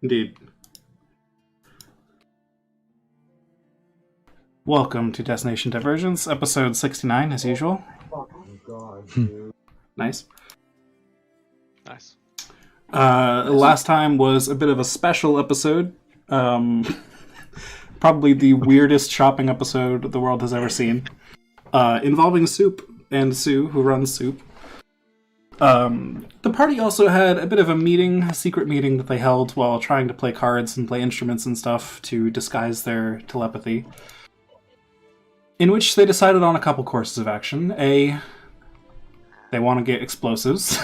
Indeed. Welcome to Destination Divergence, episode 69, as usual. Oh god, dude. Nice. Nice. Last time was a bit of a special episode. Probably the weirdest shopping episode the world has ever seen. Involving Soup and Sue, who runs Soup. The party also had a bit of a secret meeting that they held while trying to play cards and play instruments and stuff to disguise their telepathy. In which they decided on a couple courses of action. A, they want to get explosives.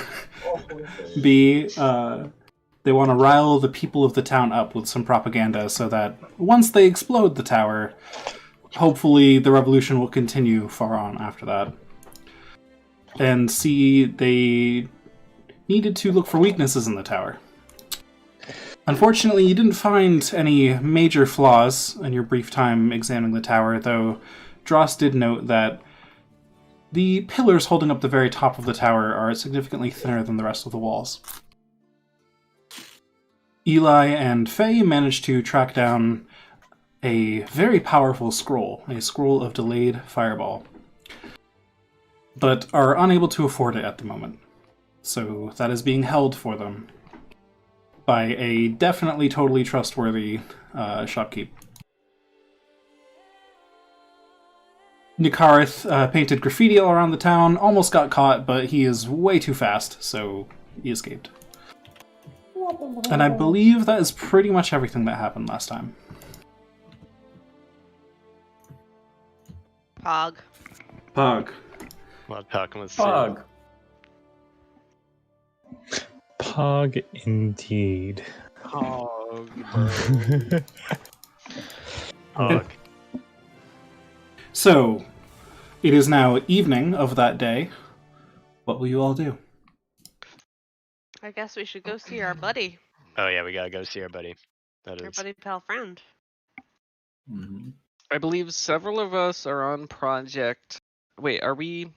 B, they want to rile the people of the town up with some propaganda so that once they explode the tower, hopefully the revolution will continue far on after that. And C, they needed to look for weaknesses in the tower. Unfortunately, you didn't find any major flaws in your brief time examining the tower, though Dross did note that the pillars holding up the very top of the tower are significantly thinner than the rest of the walls. Eli and Faye managed to track down a very powerful scroll, a scroll of delayed fireball, but are unable to afford it at the moment. So that is being held for them by a definitely totally trustworthy shopkeep. Nikarith painted graffiti all around the town, almost got caught, but he is way too fast, so he escaped. And I believe that is pretty much everything that happened last time. Pog. Pog. Well, talking with Pog. Pog indeed. Pog. Pog. So, it is now evening of that day. What will you all do? I guess we should go see our buddy. Oh yeah, we gotta go see our buddy. Our buddy pal friend. Mm-hmm. I believe several of us are on project. Wait, are we?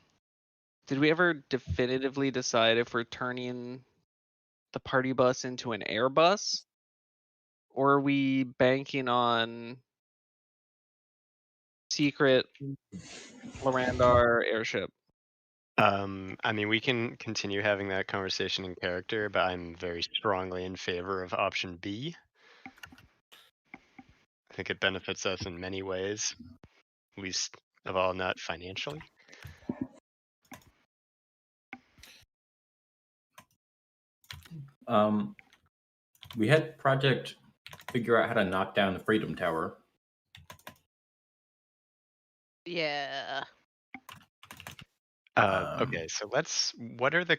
Did we ever definitively decide if we're turning the party bus into an Airbus, or are we banking on secret Lorandar airship? I mean, we can continue having that conversation in character, but I'm very strongly in favor of option B. I think it benefits us in many ways, least of all not financially. We had Project figure out how to knock down the Freedom Tower. Yeah. Okay, so what are the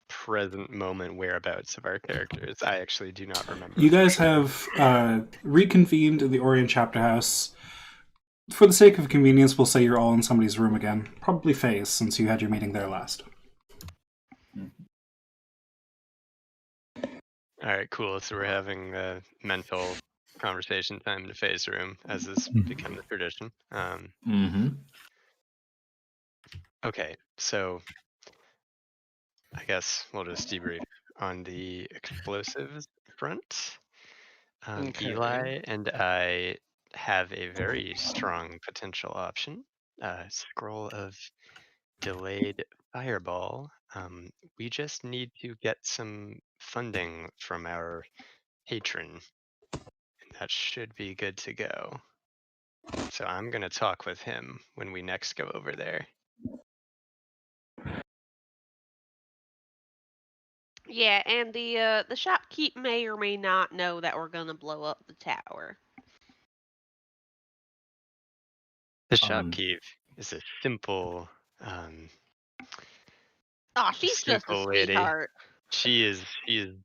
present moment whereabouts of our characters? I actually do not remember. You guys have reconvened in the Orient Chapter House. For the sake of convenience, we'll say you're all in somebody's room again. Probably Faye's, since you had your meeting there last. Alright, cool. So we're having a mental conversation time in the Faye's room, as has become the tradition. Okay, so I guess we'll just debrief on the explosives front. Okay. Eli and I have a very strong potential option. Scroll of delayed fireball. We just need to get some funding from our patron. And that should be good to go. So I'm gonna talk with him when we next go over there. Yeah, and the shopkeep may or may not know that we're gonna blow up the tower. The shopkeep is a simple, Oh, she's just a simple lady. sweetheart. She is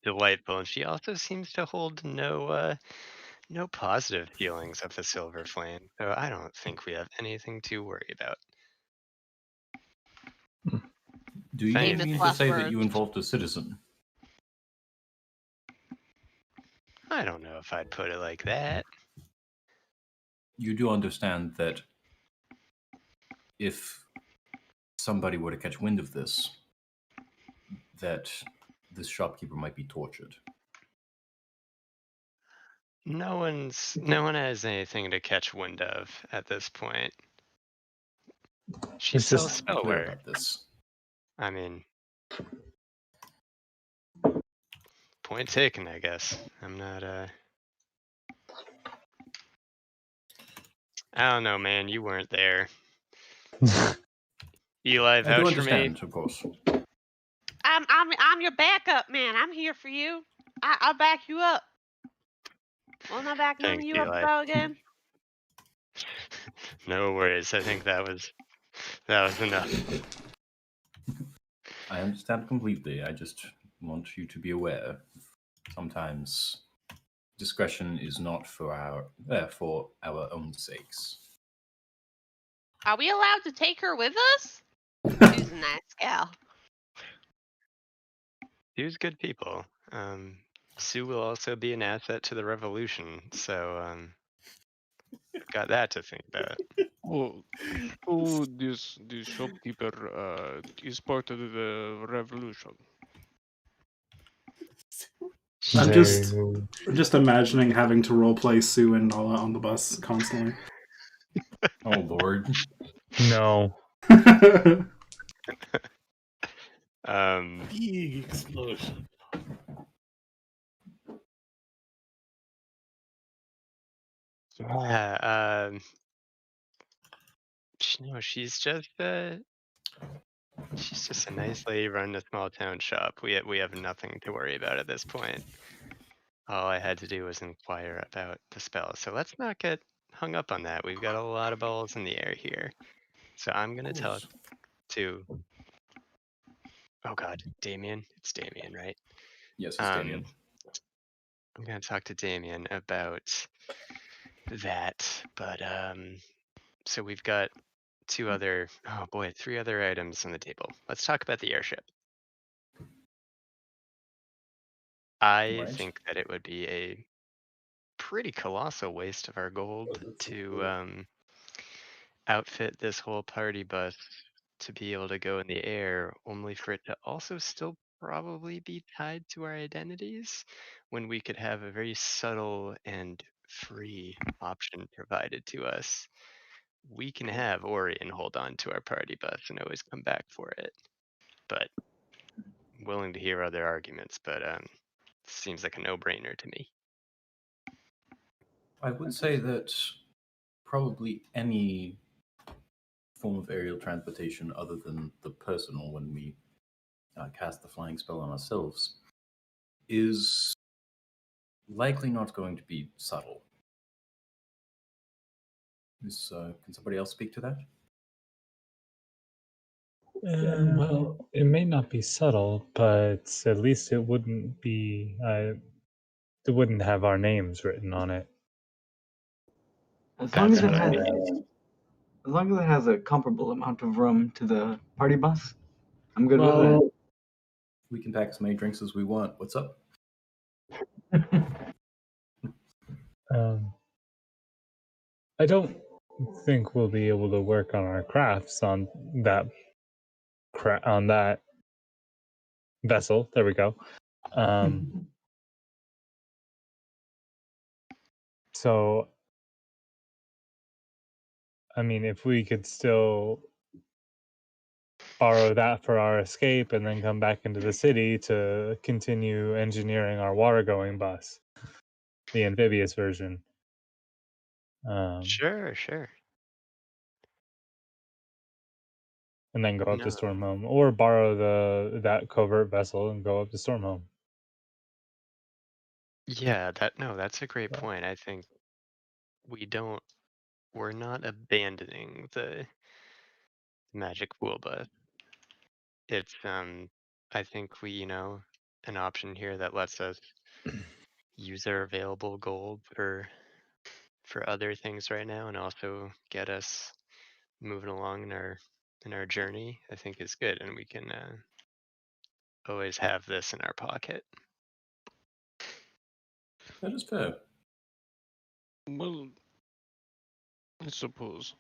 delightful, and she also seems to hold no positive feelings of the Silver Flame. So I don't think we have anything to worry about. Do you Famous mean to last say that words. you involved a citizen? I don't know if I'd put it like that. You do understand that if somebody were to catch wind of this, that this shopkeeper might be tortured. No one has anything to catch wind of at this point. She's It's still a just- Be clear spellware. about this. I mean, point taken, I guess. I'm not I don't know, man. You weren't there. Eli, I do vouch for me. understand, of course. I'm your backup, man. I'm here for you. I'll back you up. Wasn't I backing Thanks, you up Eli. though again? No worries. I think that was enough. I understand completely. I just want you to be aware. Sometimes discretion is not for our own sakes. Are we allowed to take her with us? She's a nice gal. Use good people. Sue will also be an asset to the revolution, so got that to think about. Oh, this shopkeeper is part of the revolution. I'm just They- imagining having to roleplay Sue and Nala on the bus constantly. Oh Lord. No. Big explosion. Yeah. No, she's just a nice lady running a small town shop. We have nothing to worry about at this point. All I had to do was inquire about the spell. So let's not get hung up on that. We've got a lot of balls in the air here. So I'm gonna talk to. Oh God, Damien. It's Damien, right? Yes, it's Damien. I'm gonna talk to Damien about that. But so we've got three other items on the table. Let's talk about the airship. I Right. think that it would be a pretty colossal waste of our gold to outfit this whole party bus to be able to go in the air, only for it to also still probably be tied to our identities, when we could have a very subtle and free option provided to us. We can have Orion hold on to our party bus and always come back for it. But willing to hear other arguments, but seems like a no-brainer to me. I would say that probably any form of aerial transportation other than the personal, when we cast the flying spell on ourselves, is likely not going to be subtle. Can somebody else speak to that? Well, it may not be subtle, but at least it wouldn't be. It wouldn't have our names written on it. As long as That's it what I has, as long as it has a comparable amount of room to the party bus, I'm good with We can pack as many drinks as we want. What's up? it. I don't think we'll be able to work on our crafts on that vessel. There we go. So, I mean, if we could still borrow that for our escape and then come back into the city to continue engineering our water-going bus, the amphibious version. Sure. And then go up No. to Stormhome, or borrow that covert vessel and go up to Stormhome. Yeah, that's a great point. I think we're not abandoning the magic pool bus. It's I think an option here that lets us use our available gold for other things right now, and also get us moving along in our journey, I think is good, and we can always have this in our pocket. That is fair. Well, I suppose.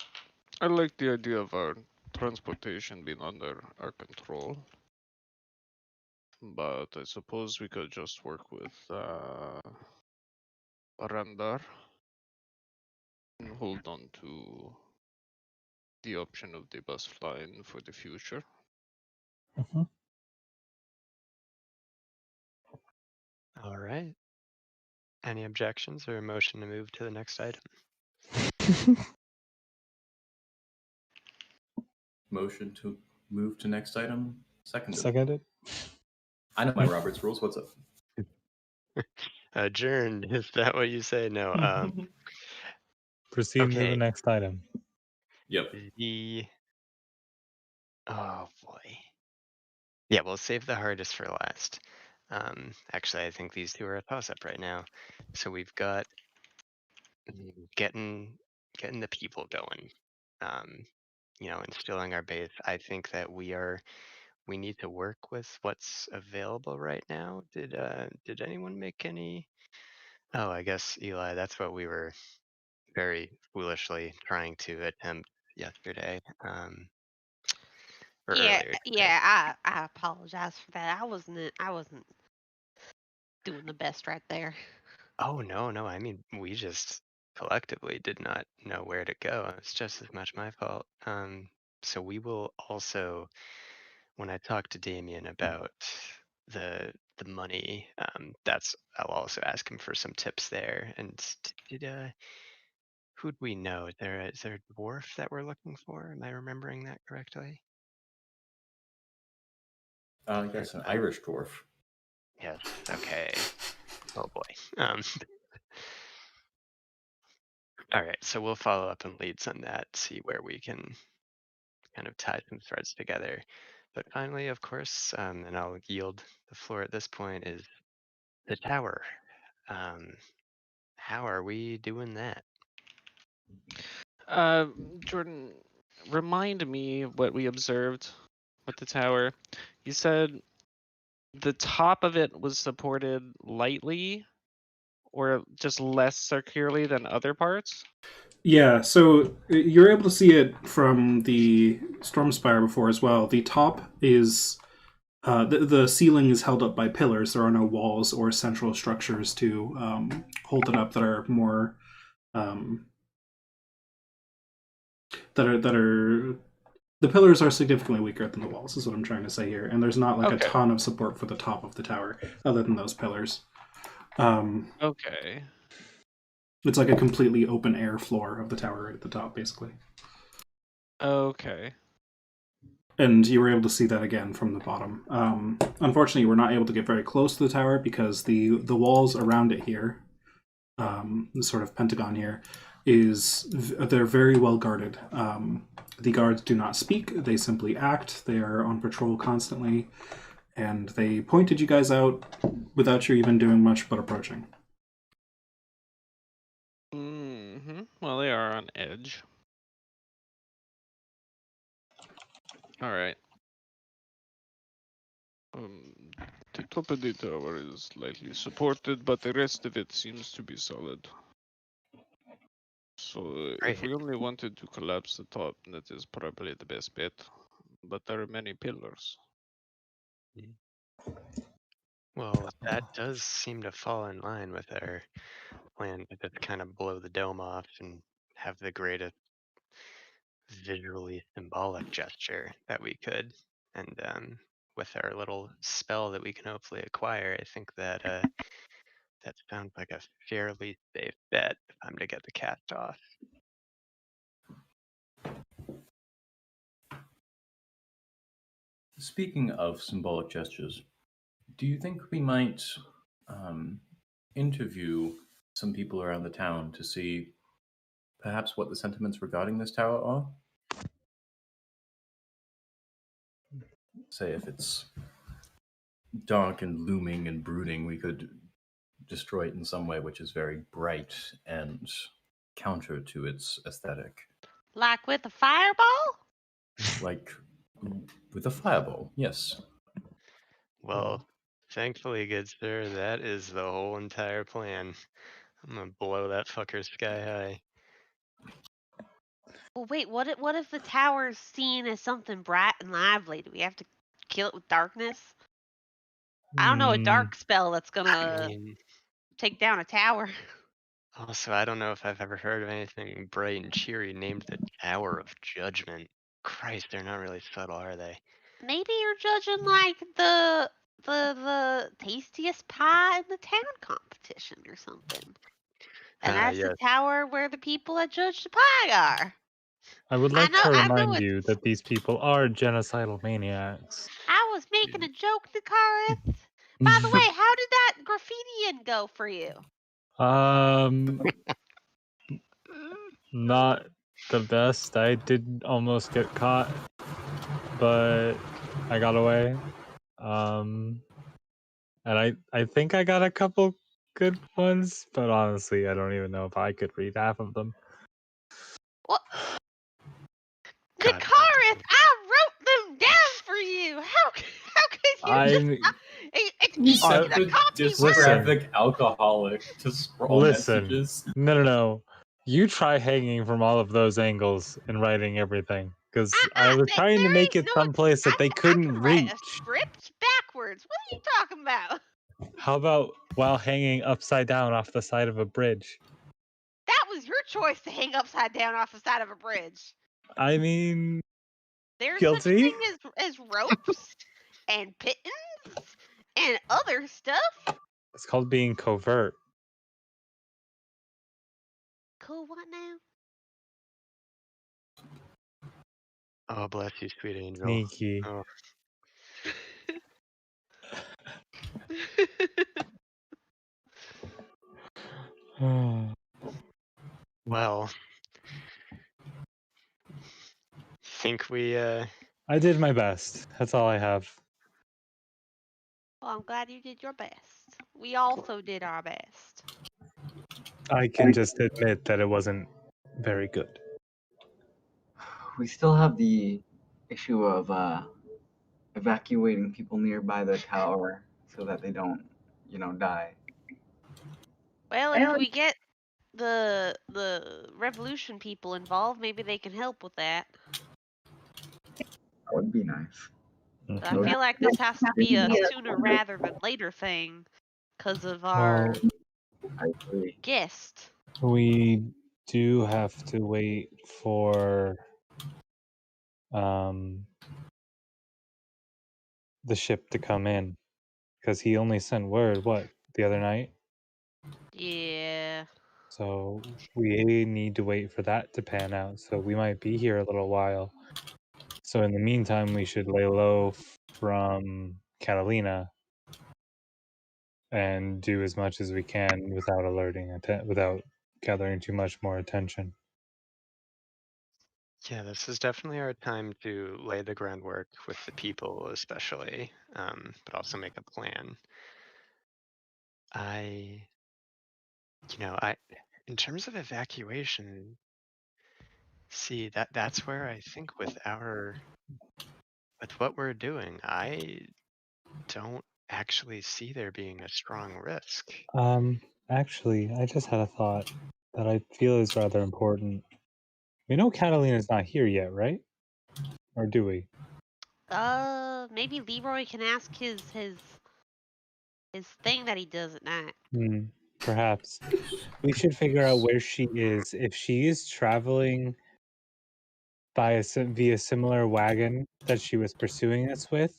I like the idea of our transportation being under our control. But I suppose we could just work with Barandar. And hold on to the option of the bus flying for the future. Mhm. All right. Any objections or a motion to move to the next item? Motion to move to next item. Seconded. Seconded. I know my Robert's rules. What's up? Adjourned. Is that what you say? No. Proceed to the Okay. next item. Yep. Oh boy. Yeah, we'll save the hardest for last. Actually, I think these two are a toss-up right now. So we've got getting the people going. Instilling our base. I think that we need to work with what's available right now. Did anyone make any? Oh, I guess Eli, that's what we were very foolishly trying to attempt yesterday. Or Yeah, earlier today. yeah. I apologize for that. I wasn't doing the best right there. Oh no. I mean, we just collectively did not know where to go. It's just as much my fault. So we will also, when I talk to Damien about the money, I'll also ask him for some tips there. And who'd we know? Is there a dwarf that we're looking for? Am I remembering that correctly? Yes, an Irish dwarf. Yes. Okay. Oh boy. All right. So we'll follow up on leads on that. See where we can kind of tie some threads together. But finally, of course, and I'll yield the floor at this point, is the tower. How are we doing that? Jordan, remind me what we observed with the tower. You said the top of it was supported lightly or just less securely than other parts? Yeah, so you're able to see it from the Storm Spire before as well. The top is the ceiling is held up by pillars. There are no walls or central structures to hold it up that are more that are the pillars are significantly weaker than the walls. Is what I'm trying to say here. And there's not like a Okay. ton of support for the top of the tower other than those pillars. Okay. It's like a completely open air floor of the tower right at the top, basically. Okay. And you were able to see that again from the bottom. Unfortunately, you were not able to get very close to the tower because the walls around it here, the sort of pentagon here, they're very well guarded. The guards do not speak; they simply act. They are on patrol constantly, and they pointed you guys out without you even doing much but approaching. Well, they are on edge. All right. The top of the tower is lightly supported, but the rest of it seems to be solid. So if we only wanted to collapse the top, that is probably the best bet. But there are many pillars. Well, that does seem to fall in line with our plan to just kind of blow the dome off and have the greatest visually symbolic gesture that we could. And with our little spell that we can hopefully acquire, I think that that sounds like a fairly safe bet if I'm to get the cast off. Speaking of symbolic gestures, do you think we might interview some people around the town to see perhaps what the sentiments regarding this tower are? Say if it's dark and looming and brooding, we could destroy it in some way which is very bright and counter to its aesthetic. Like with a fireball? Like with a fireball, yes. Well, thankfully, good sir, that is the whole entire plan. I'm gonna blow that fucker sky high. Well, wait. What if the tower's seen as something bright and lively? Do we have to kill it with darkness? I don't know a dark spell that's I gonna mean, take down a tower. Also, I don't know if I've ever heard of anything bright and cheery named the Tower of Judgment. Christ, they're not really subtle, are they? Maybe you're judging like the tastiest pie in the town competition or something. And that's the Yes. tower where the people that judge the pie are. I would I like know to I know remind it's you that these people are genocidal maniacs. I was making a joke, Nikarith. By the way, how did that graffiti go for you? Not the best. I did almost get caught, but I got away. And I think I got a couple good ones, but honestly, I don't even know if I could read half of them. What? God, Nikarith, I wrote them down for you. How could you I'm You it's sent easy to the copy dysgraphic alcoholic to scroll Listen. messages. No. You try hanging from all of those angles and writing everything, because I was trying to make it someplace that they I couldn't can write reach. a script backwards. What are you talking about? How about while hanging upside down off the side of a bridge? That was your choice to hang upside down off the side of a bridge. I mean, There's guilty? such thing as ropes and pittons and other stuff. It's called being covert. Cool, what now? Oh, bless you, sweet angel. Sneaky. Oh. Well, think we I did my best. That's all I have. Well, I'm glad you did your best. We also did our best. I can just admit that it wasn't very good. We still have the issue of evacuating people nearby the tower so that they don't, die. Well, if we get the revolution people involved, maybe they can help with that. That would be nice. But I feel like this has to be a sooner rather than later thing because of our I agree. guest. We do have to wait for the ship to come in, because he only sent word the other night. Yeah. So we need to wait for that to pan out. So we might be here a little while. So in the meantime, we should lay low from Catalina and do as much as we can without without gathering too much more attention. Yeah, this is definitely our time to lay the groundwork with the people, especially, but also make a plan. In terms of evacuation, see that's where I think with what we're doing, I don't actually see there being a strong risk. Actually, I just had a thought that I feel is rather important. We know Catalina's not here yet, right? Or do we? Maybe Leroy can ask his thing that he does at night. Perhaps. We should figure out where she is. If she is traveling via similar wagon that she was pursuing us with,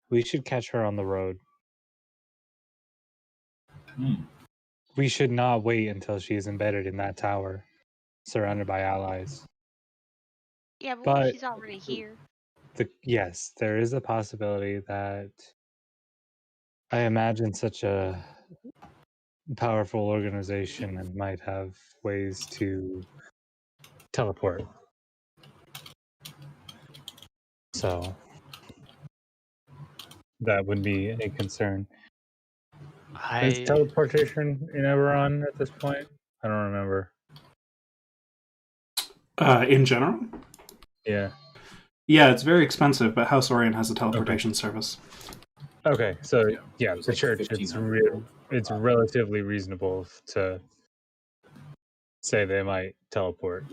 we should catch her on the road. We should not wait until she is embedded in that tower, surrounded by allies. Yeah, but what if she's already here? Yes, there is a possibility that I imagine such a powerful organization and might have ways to teleport. So that would be a concern. Is teleportation in Eberron at this point? I don't remember. In general? Yeah. Yeah, it's very expensive, but House Orion has a teleportation service. Okay, so yeah, the like church, it's relatively reasonable to say they might teleport.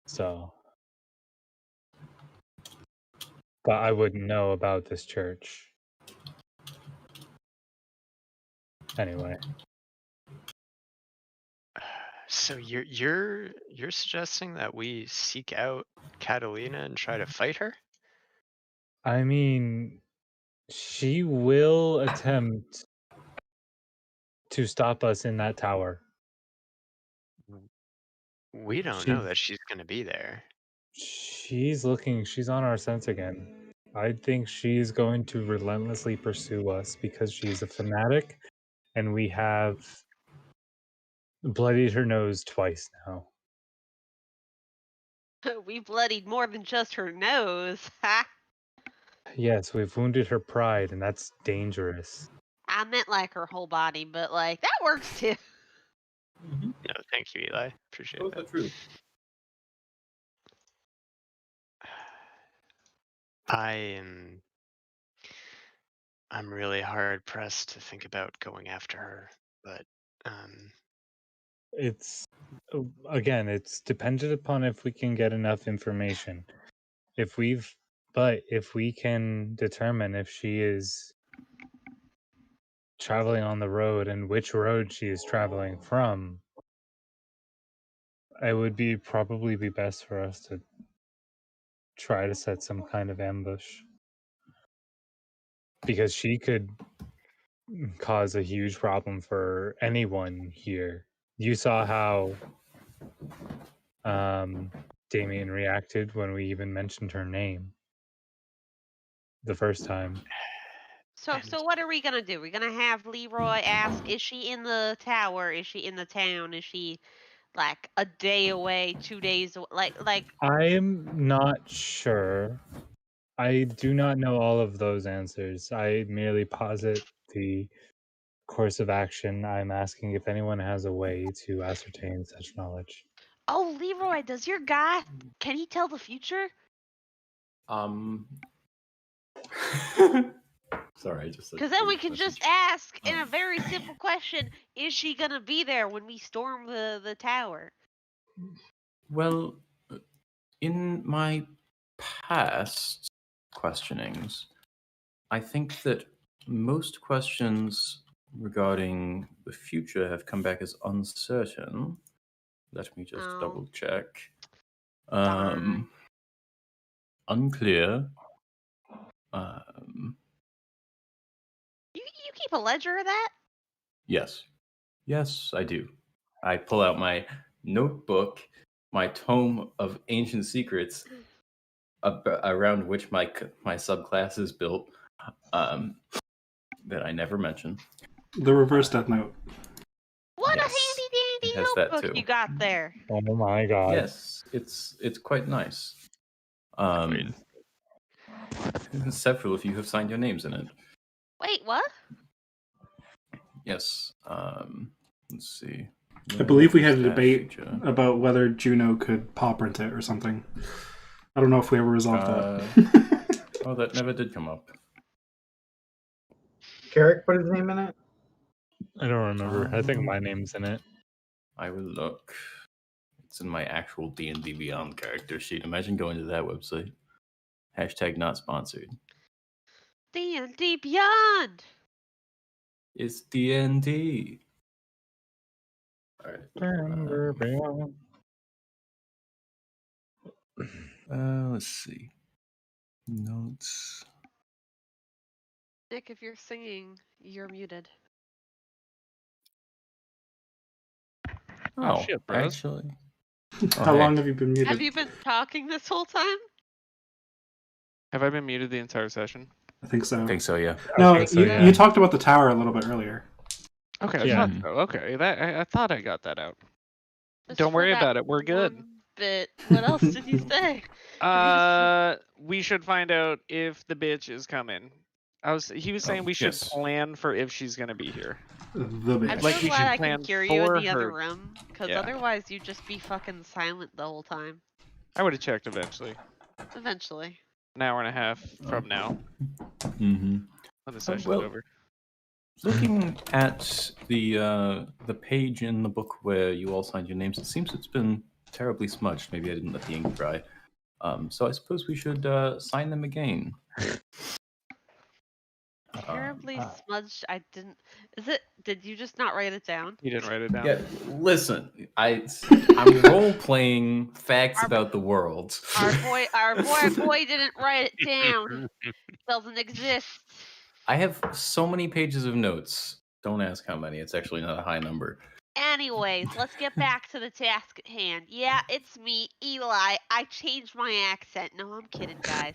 So, but I wouldn't know about this church. Anyway. So you're suggesting that we seek out Catalina and try to fight her? I mean, she will attempt to stop us in that tower. We don't know that she's gonna be there. She's on our scent again. I think she's going to relentlessly pursue us because she's a fanatic and we have bloodied her nose twice now. We bloodied more than just her nose. Ha! Yes, we've wounded her pride and that's dangerous. I meant like her whole body, but like that works too. No, thank you, Eli. Appreciate Oh, that. that's true. I'm really hard pressed to think about going after her, but It's again, it's dependent upon if we can get enough information. If we can determine if she is traveling on the road and which road she is traveling from, it would probably be best for us to try to set some kind of ambush. Because she could cause a huge problem for anyone here. You saw how Damien reacted when we even mentioned her name the first time. So what are we gonna do? We're gonna have Leroy ask, is she in the tower? Is she in the town? Is she like a day away, 2 days away? Like I am not sure. I do not know all of those answers. I merely posit the course of action. I'm asking if anyone has a way to ascertain such knowledge. oh, Leroy, does your guy, can he tell the future? Sorry, I just said Because then we the can just message. ask in a very simple question, is she gonna be there when we storm the tower? Well, in my past questionings, I think that most questions regarding the future have come back as uncertain. Let me just Oh. double check. Darn. Unclear. You keep a ledger of that? Yes. Yes, I do. I pull out my notebook, my tome of ancient secrets, around which my subclass is built, that I never mention. The reverse Death Note. What Yes, a handy dandy it has that notebook too. you got there. Oh my god. Yes, it's quite nice. Wait. Several of you have signed your names in it. Wait, what? Yes. Let's see. I believe we had a Stash debate feature. about whether Juno could paw print it or something. I don't know if we ever resolved that. Oh, that never did come up. Carrick put his name in it? I don't remember. I think my name's in it. I will look. It's in my actual D&D Beyond character sheet. Imagine going to that website. Hashtag not sponsored. D&D Beyond. It's D&D. All right. Let's see. Notes. Nick, if you're singing, you're muted. Oh, shit, bros. actually. How hey. long have you been muted? Have you been talking this whole time? Have I been muted the entire session? I think so. I think so, yeah. No, think so, you, yeah. you talked about the tower a little bit earlier. Okay, I Yeah. thought so. Okay, I thought I got that out. Just Don't for worry that about it. We're good. one bit. What else did you say? We should find out if the bitch is coming. He was saying we should yes. plan for if she's gonna be here. The I'm bitch. Like, so we glad should I can plan hear you in for the other her. room, because Yeah. otherwise you'd just be fucking silent the whole time. I would have checked eventually. Eventually. An hour and a half from now, Mm-hmm. when the session's well- over. Looking at the page in the book where you all signed your names, it seems it's been terribly smudged. Maybe I didn't let the ink dry. So I suppose we should sign them again. Terribly smudged. I didn't. Is it? Did you just not write it down? You didn't write it down. Yeah, listen, I'm role playing facts Our- about the world. Our boy didn't write it down. Doesn't exist. I have so many pages of notes. Don't ask how many. It's actually not a high number. Anyways, let's get back to the task at hand. Yeah, it's me, Eli. I changed my accent. No, I'm kidding, guys.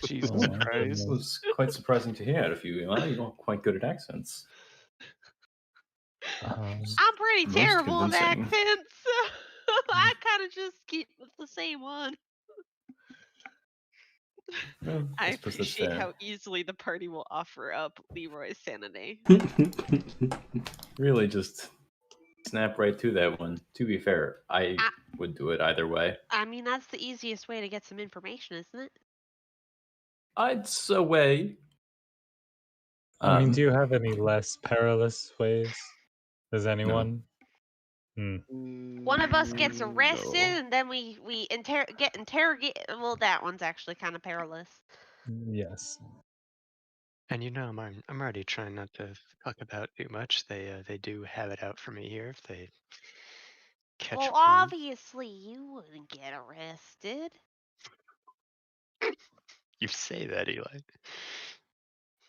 Jesus Oh, Christ. This was quite surprising to hear out of you, Eli. You're quite good at accents. I'm pretty Most terrible at convincing. accents. So I kind of just keep with the same one. Well, I suppose that's appreciate fair. how easily the party will offer up Leroy's sanity. Really just snap right to that one. To be fair, I would do it either way. I mean, that's the easiest way to get some information, isn't it? It's a way. I mean, do you have any less perilous ways? Does anyone? One of us gets arrested, and then we get interrogated. Well, that one's actually kind of perilous. Yes. And I'm already trying not to fuck about too much. They do have it out for me here if they catch Well, wind. obviously you wouldn't get arrested. You say that, Eli.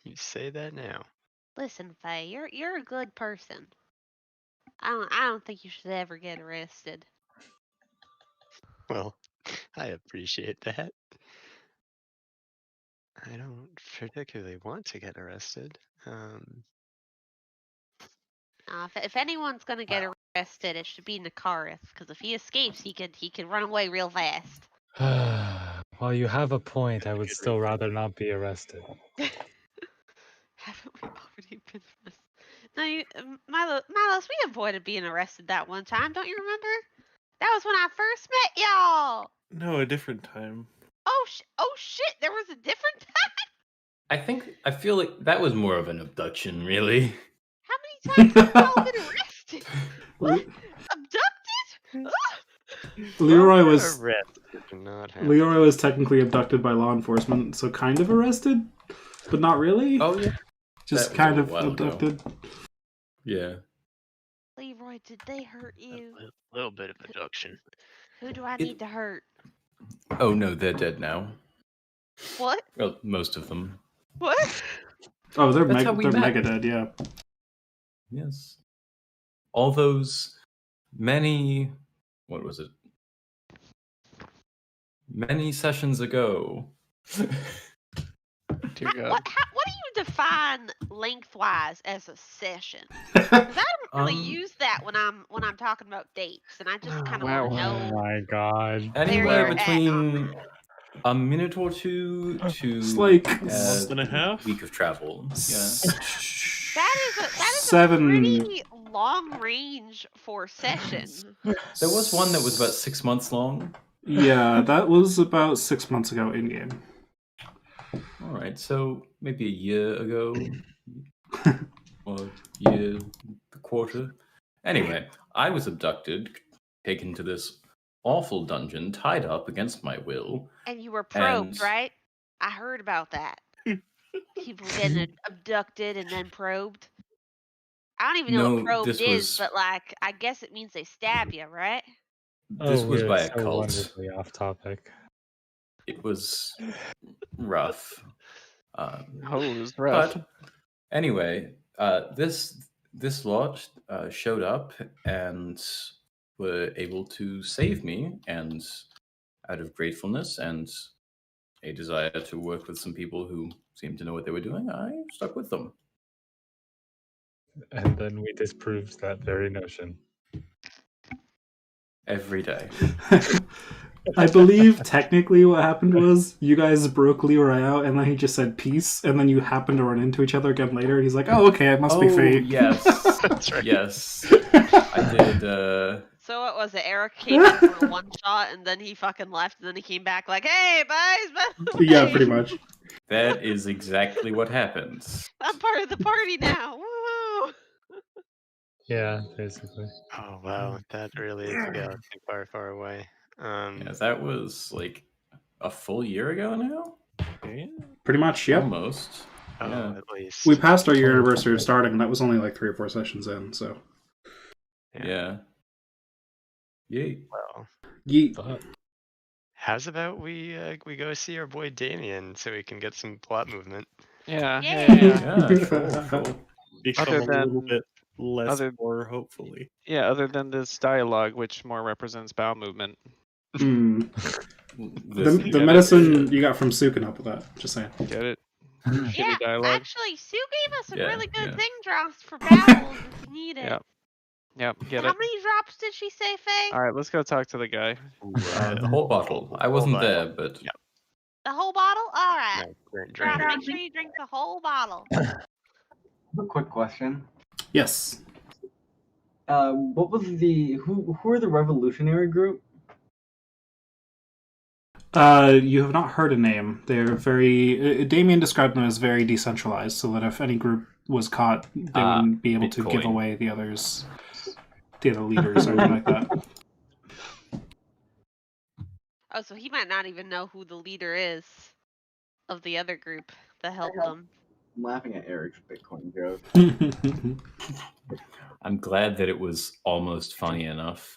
You say that now. Listen, Faye, you're a good person. I don't think you should ever get arrested. Well, I appreciate that. I don't particularly want to get arrested. If anyone's gonna get arrested, it should be Nakaris, because if he escapes, he could run away real fast. While you have a point, I would still rather not be arrested. Haven't we already been arrested? No, Milos, we avoided being arrested that one time. Don't you remember? That was when I first met y'all. No, a different time. Oh shit! There was a different time. I feel like that was more of an abduction, really. How many times have y'all been arrested? What? Abducted? Leroy Well, was arrested, not happen. Leroy was technically abducted by law enforcement, so kind of arrested, but not really. Oh yeah, Just that was kind a of while ago. abducted. Yeah. Leroy, did they hurt you? A little bit of abduction. Who do I need to hurt? Oh no, they're dead now. What? Well, most of them. What? Oh, they're That's how we met. mega dead. Yeah. Yes. All those many. What was it? Many sessions ago. Dear God. What do you define lengthwise as a session? 'Cause I don't really use that when I'm talking about dates, and I just kind of Wow. want to Oh know. my god. Anywhere you're at between a minute or two to It's like a month and a half? week of travel. Yeah. That is Seven. a pretty long range for session. There was one that was about 6 months long. Yeah, that was about 6 months ago in game. All right, so maybe a year ago, or year, a quarter. Anyway, I was abducted, taken to this awful dungeon, tied up against my will. And you were probed, And- right? I heard about that. People getting abducted and then probed. I don't even know No, what probed this is, was- but like I guess it means they stab you, right? This was we're by a so cult. wonderfully off topic. It was rough. Oh, it was rough. But anyway, this lot showed up and were able to save me, and out of gratefulness and a desire to work with some people who seemed to know what they were doing, I stuck with them. And then we disproved that very notion. Every day. I believe technically what happened was you guys broke Leroy out, and then he just said peace, and then you happened to run into each other again later, and he's like, "Oh, okay, it must be fate." Yes. That's right. Yes. I did. So what was it? Eric came in for a one shot, and then he fucking left, and then he came back like, "Hey, guys, by the Yeah, way, pretty much. That is exactly what happened. I'm part of the party now." Woo! Yeah, basically. Oh wow, that really is a galaxy far, far away. Yeah, that was like a full year ago now? Pretty much, yep. Almost. Oh, Yeah. at least. We passed our year anniversary of starting, and that was only like 3 or 4 sessions in. So, Yeah. Yay. Well, yeet. Fuck. how's about we go see our boy Damien so we can get some plot movement? Yeah. Yeah, sure. Become Other a little than- bit less other- poor, hopefully. Yeah, other than this dialogue, which more represents bowel movement. Hmm. This- The get it? medicine you got from Sue can help with that. Just saying. Get it? Yeah, Shitty dialogue. actually, Sue gave us a Yeah, really good yeah. thing drops for bowels if you need it. Yep. Yep, get How it. many drops did she say, Faye? All right, let's go talk to the guy. The whole bottle. I wasn't Whole there, vial. but Yeah. The whole bottle? All right. No, drink. Drop, make sure you drink the whole bottle. A quick question. Yes. What was who are the revolutionary group? You have not heard a name. They're very. Damien described them as very decentralized, so that if any group was caught, they wouldn't be able to give Bitcoin. away the other leaders or anything like that. Oh, so he might not even know who the leader is of the other group that helped them. I'm laughing at Eric's Bitcoin joke. I'm glad that it was almost funny enough.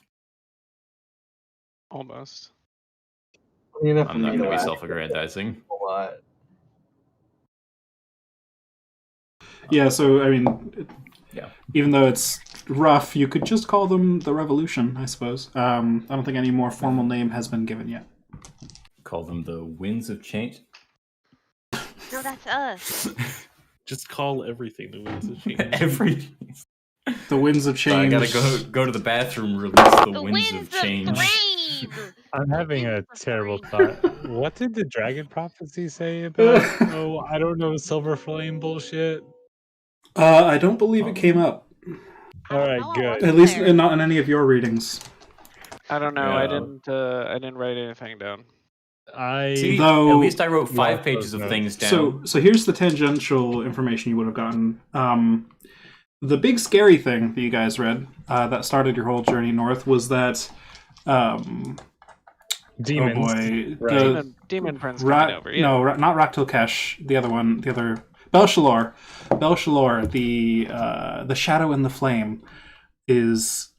Almost. Funny enough for I'm not me going to be laugh self-aggrandizing. a lot. Yeah, so I mean, Yeah. even though it's rough, you could just call them the Revolution, I suppose. I don't think any more formal name has been given yet. Call them the Winds of Change. No, that's us. Just call everything the Winds of Change. Every. The Winds of So I Change. gotta go to the bathroom, release the winds of change. flame! I'm having a Winds of terrible flame. thought. What did the dragon prophecy say about? Oh, I don't know, silver flame bullshit. I don't believe it came up. I don't Alright, know, I good. wasn't At least there. not in any of your readings. I don't know. I Yeah. didn't write anything down. See, Though- at least I wrote 5 Yeah, pages of those things down. So here's the tangential information you would have gotten. The big scary thing that you guys read that started your whole journey north was that Demons. oh boy, Right. Demon Prince coming over. Yeah. No, not Raktilkesh. The other one, the other Belshalor. Belshalor, the shadow and the flame, is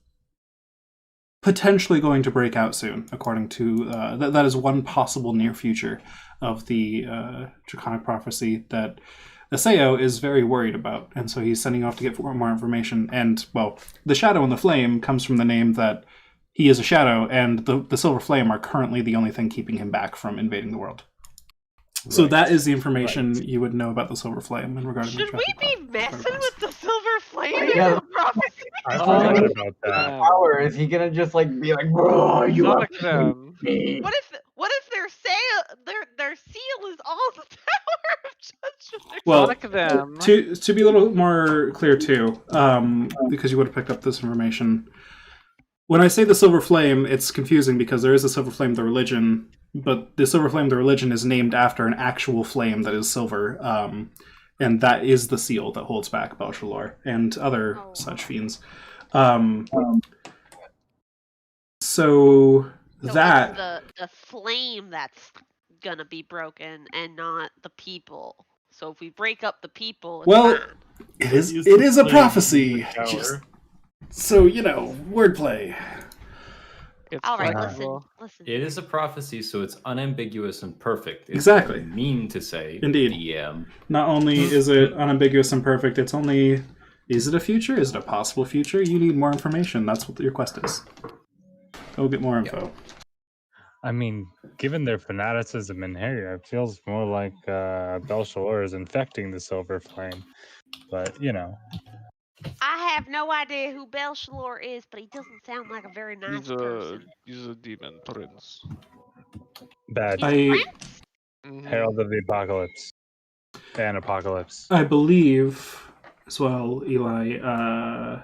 potentially going to break out soon, according to that is one possible near future of the Draconic prophecy that Aseo is very worried about, and so he's sending off to get more information. And well, the shadow and the flame comes from the name that he is a shadow, and the silver flame are currently the only thing keeping him back from invading the world. So Right. that is the information you would know about the silver flame and regarding Should the we traffic be messing with the silver flame Yeah. in the prophecy? I Oh, forgot yeah. about that. Power, is he gonna just like be like, bro, you Fuck have to them. me? What if their seal is on the Tower of Judgment? Well, Fuck them. to be a little more clear too, because you would have picked up this information. When I say the silver flame, it's confusing because there is a silver flame, the religion, but the silver flame, the religion, is named after an actual flame that is silver, and that is the seal that holds back Belshalor and other such fiends. So that it's the flame that's gonna be broken and not the people. So if we break up the people, it's Well, fine. it is a prophecy. Tower. Just, so wordplay. It's All right, flexible. listen. It is a prophecy, so it's unambiguous and perfect. It's Exactly. what I mean to say. Indeed. DM. Not only is it unambiguous and perfect, it's only, is it a future? Is it a possible future? You need more information. That's what your quest is. Go get more info. I mean, given their fanaticism in here, it feels more like Belshazzar is infecting the silver flame. But, you know. I have no idea who Belshalor is, but he doesn't sound like a very nice person. He's a demon prince. Bad. He's a prince? Mhm. Herald of the Apocalypse. And Apocalypse. I believe, as well, Eli, I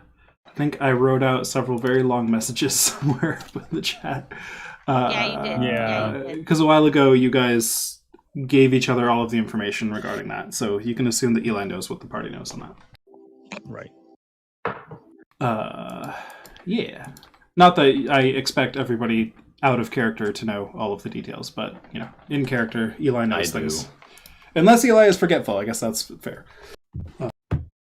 think I wrote out several very long messages somewhere in the chat. Yeah, you did. Yeah. you did. Because a while ago, you guys gave each other all of the information regarding that, so you can assume that Eli knows what the party knows on that. Right. Yeah. Not that I expect everybody out of character to know all of the details, but, in character, Eli knows I do. things. Unless Eli is forgetful, I guess that's fair.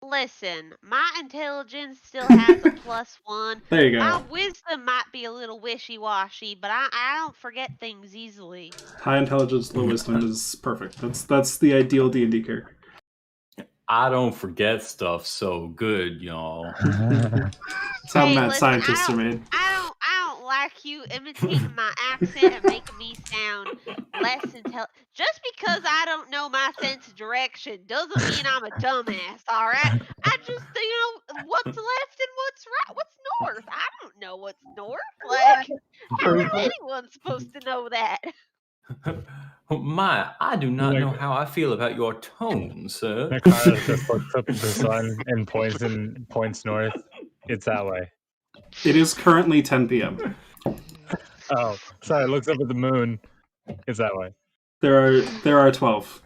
Listen, my intelligence still has a +1. There you My go. wisdom might be a little wishy-washy, but I don't forget things easily. High intelligence, low wisdom is perfect. That's the ideal D&D character. I don't forget stuff so good, y'all. That's how Hey, mad listen, scientists are made. I don't like you imitating my accent and making me sound less intelligent. Just because I don't know my sense of direction doesn't mean I'm a dumbass, all right? I just, what's left and what's right, what's north. I don't know what's north. Like, how is anyone supposed to know that? My, I do not Like- know how I feel about your tone, sir. Nakara just looks up at the sun and points north. It's that way. It is currently 10 p.m. Oh, sorry. Looks up at the moon. It's that way. There are 12.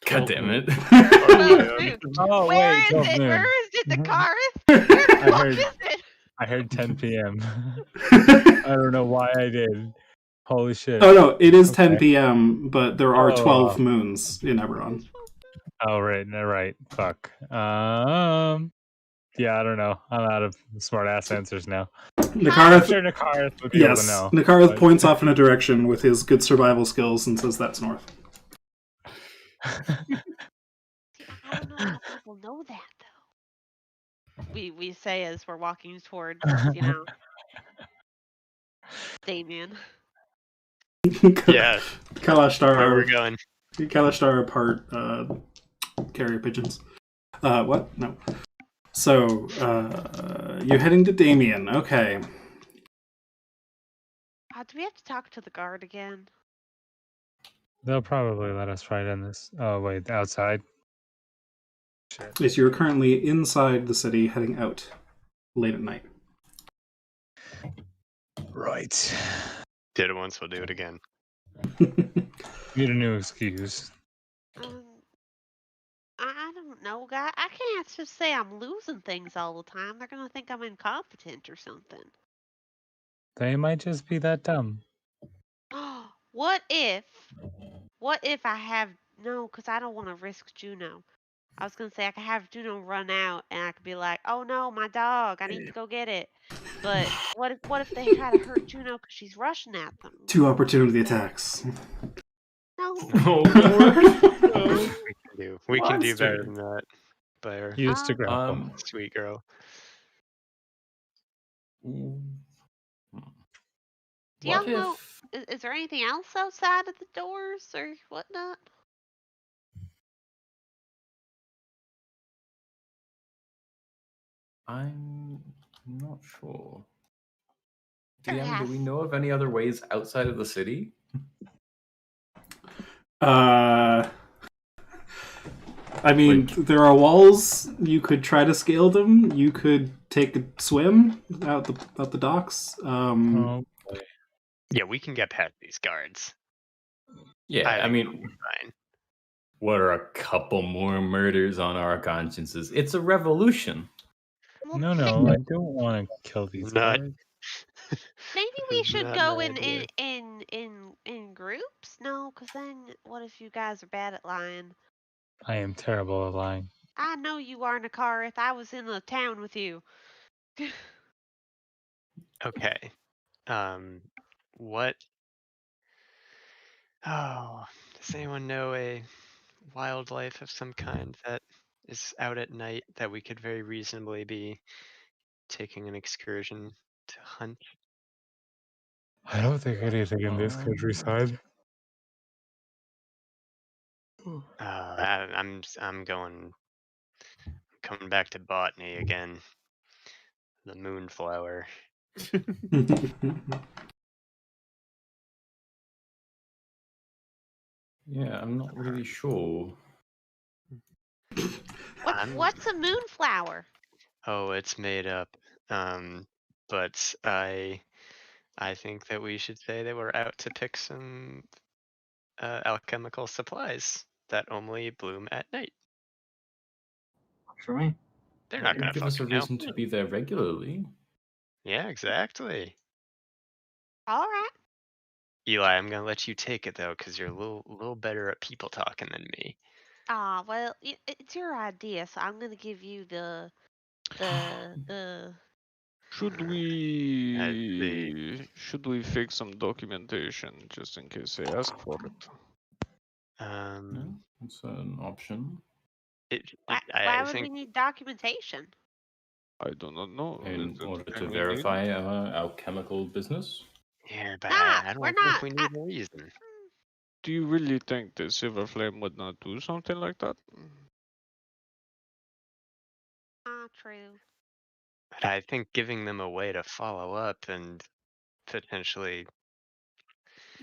God damn it. Oh, dude. Oh, Where wait. is 12 it? noon. Where is it, the Karth? Where the I fuck heard- is it? I heard 10 p.m. I don't know why I did. Holy shit. Oh no, it is 10 Okay. p.m., but there are Oh. 12 moons in Eberron. Oh, right. No, right. Fuck. Yeah, I don't know. I'm out of smart ass answers now. I'm Nakarath, sure Nakarath would be able yes, to know. Nakarath but- points off in a direction with his good survival skills and says that's north. See, I don't know how people know that though. We say as we're walking towards, Damien. Yeah, Kalashtar where are, we're going. Kalashtar are part carrier pigeons. What? No. So, you're heading to Damien. Okay. Do we have to talk to the guard again? They'll probably let us right in this. Oh, wait. Outside? Shit. Yes, you're currently inside the city heading out late at night. Right. Did it once, we'll do it again. Need a new excuse. I don't know, guy. I can't just say I'm losing things all the time. They're gonna think I'm incompetent or something. They might just be that dumb. What if I have no? Because I don't want to risk Juno. I was gonna say I could have Juno run out, and I could be like, "Oh no, my dog! I need to go get it." But what if they try to hurt Juno because she's rushing at them? 2 opportunity attacks. No. Oh, Lord. We can do Monster. better than that, Blair. Use to grapple. Sweet girl. Do y'all know? Is there anything else outside of the doors or whatnot? I'm not sure. Perhaps. DM, do we know of any other ways outside of the city? I mean, there are walls. You could try to scale them. You could take a swim out the docks. Oh, boy. Yeah, we can get past these guards. Yeah, I think mean, we'll be fine. what are a couple more murders on our consciences? It's a revolution. Well, No, I don't want to kill these Not- guys. maybe we should Not go my in idea. in groups. No, because then what if you guys are bad at lying? I am terrible at lying. I know you are, Nakareth. I was in the town with you. Okay. What? Oh, does anyone know a wildlife of some kind that is out at night that we could very reasonably be taking an excursion to hunt? I don't think anything in this countryside. I'm coming back to botany again. The moonflower. Yeah, I'm not really sure. What's a moonflower? Oh, it's made up. But I think that we should say that we're out to pick some alchemical supplies that only bloom at night. For me. They're That not would gonna give us a fucking know. reason to be there regularly. Yeah, exactly. All right. Eli, I'm gonna let you take it though, because you're a little better at people talking than me. Ah, well, it's your idea, so I'm gonna give you the. Should we fix some documentation just in case they ask for it? Yeah, it's an option. Why I would we think need documentation? I do not know. In order to Can we verify our chemical business. yeah, but Nah, I we're don't think not. we need a reason. Do you really think the Silver Flame would not do something like that? True. But I think giving them a way to follow up and potentially.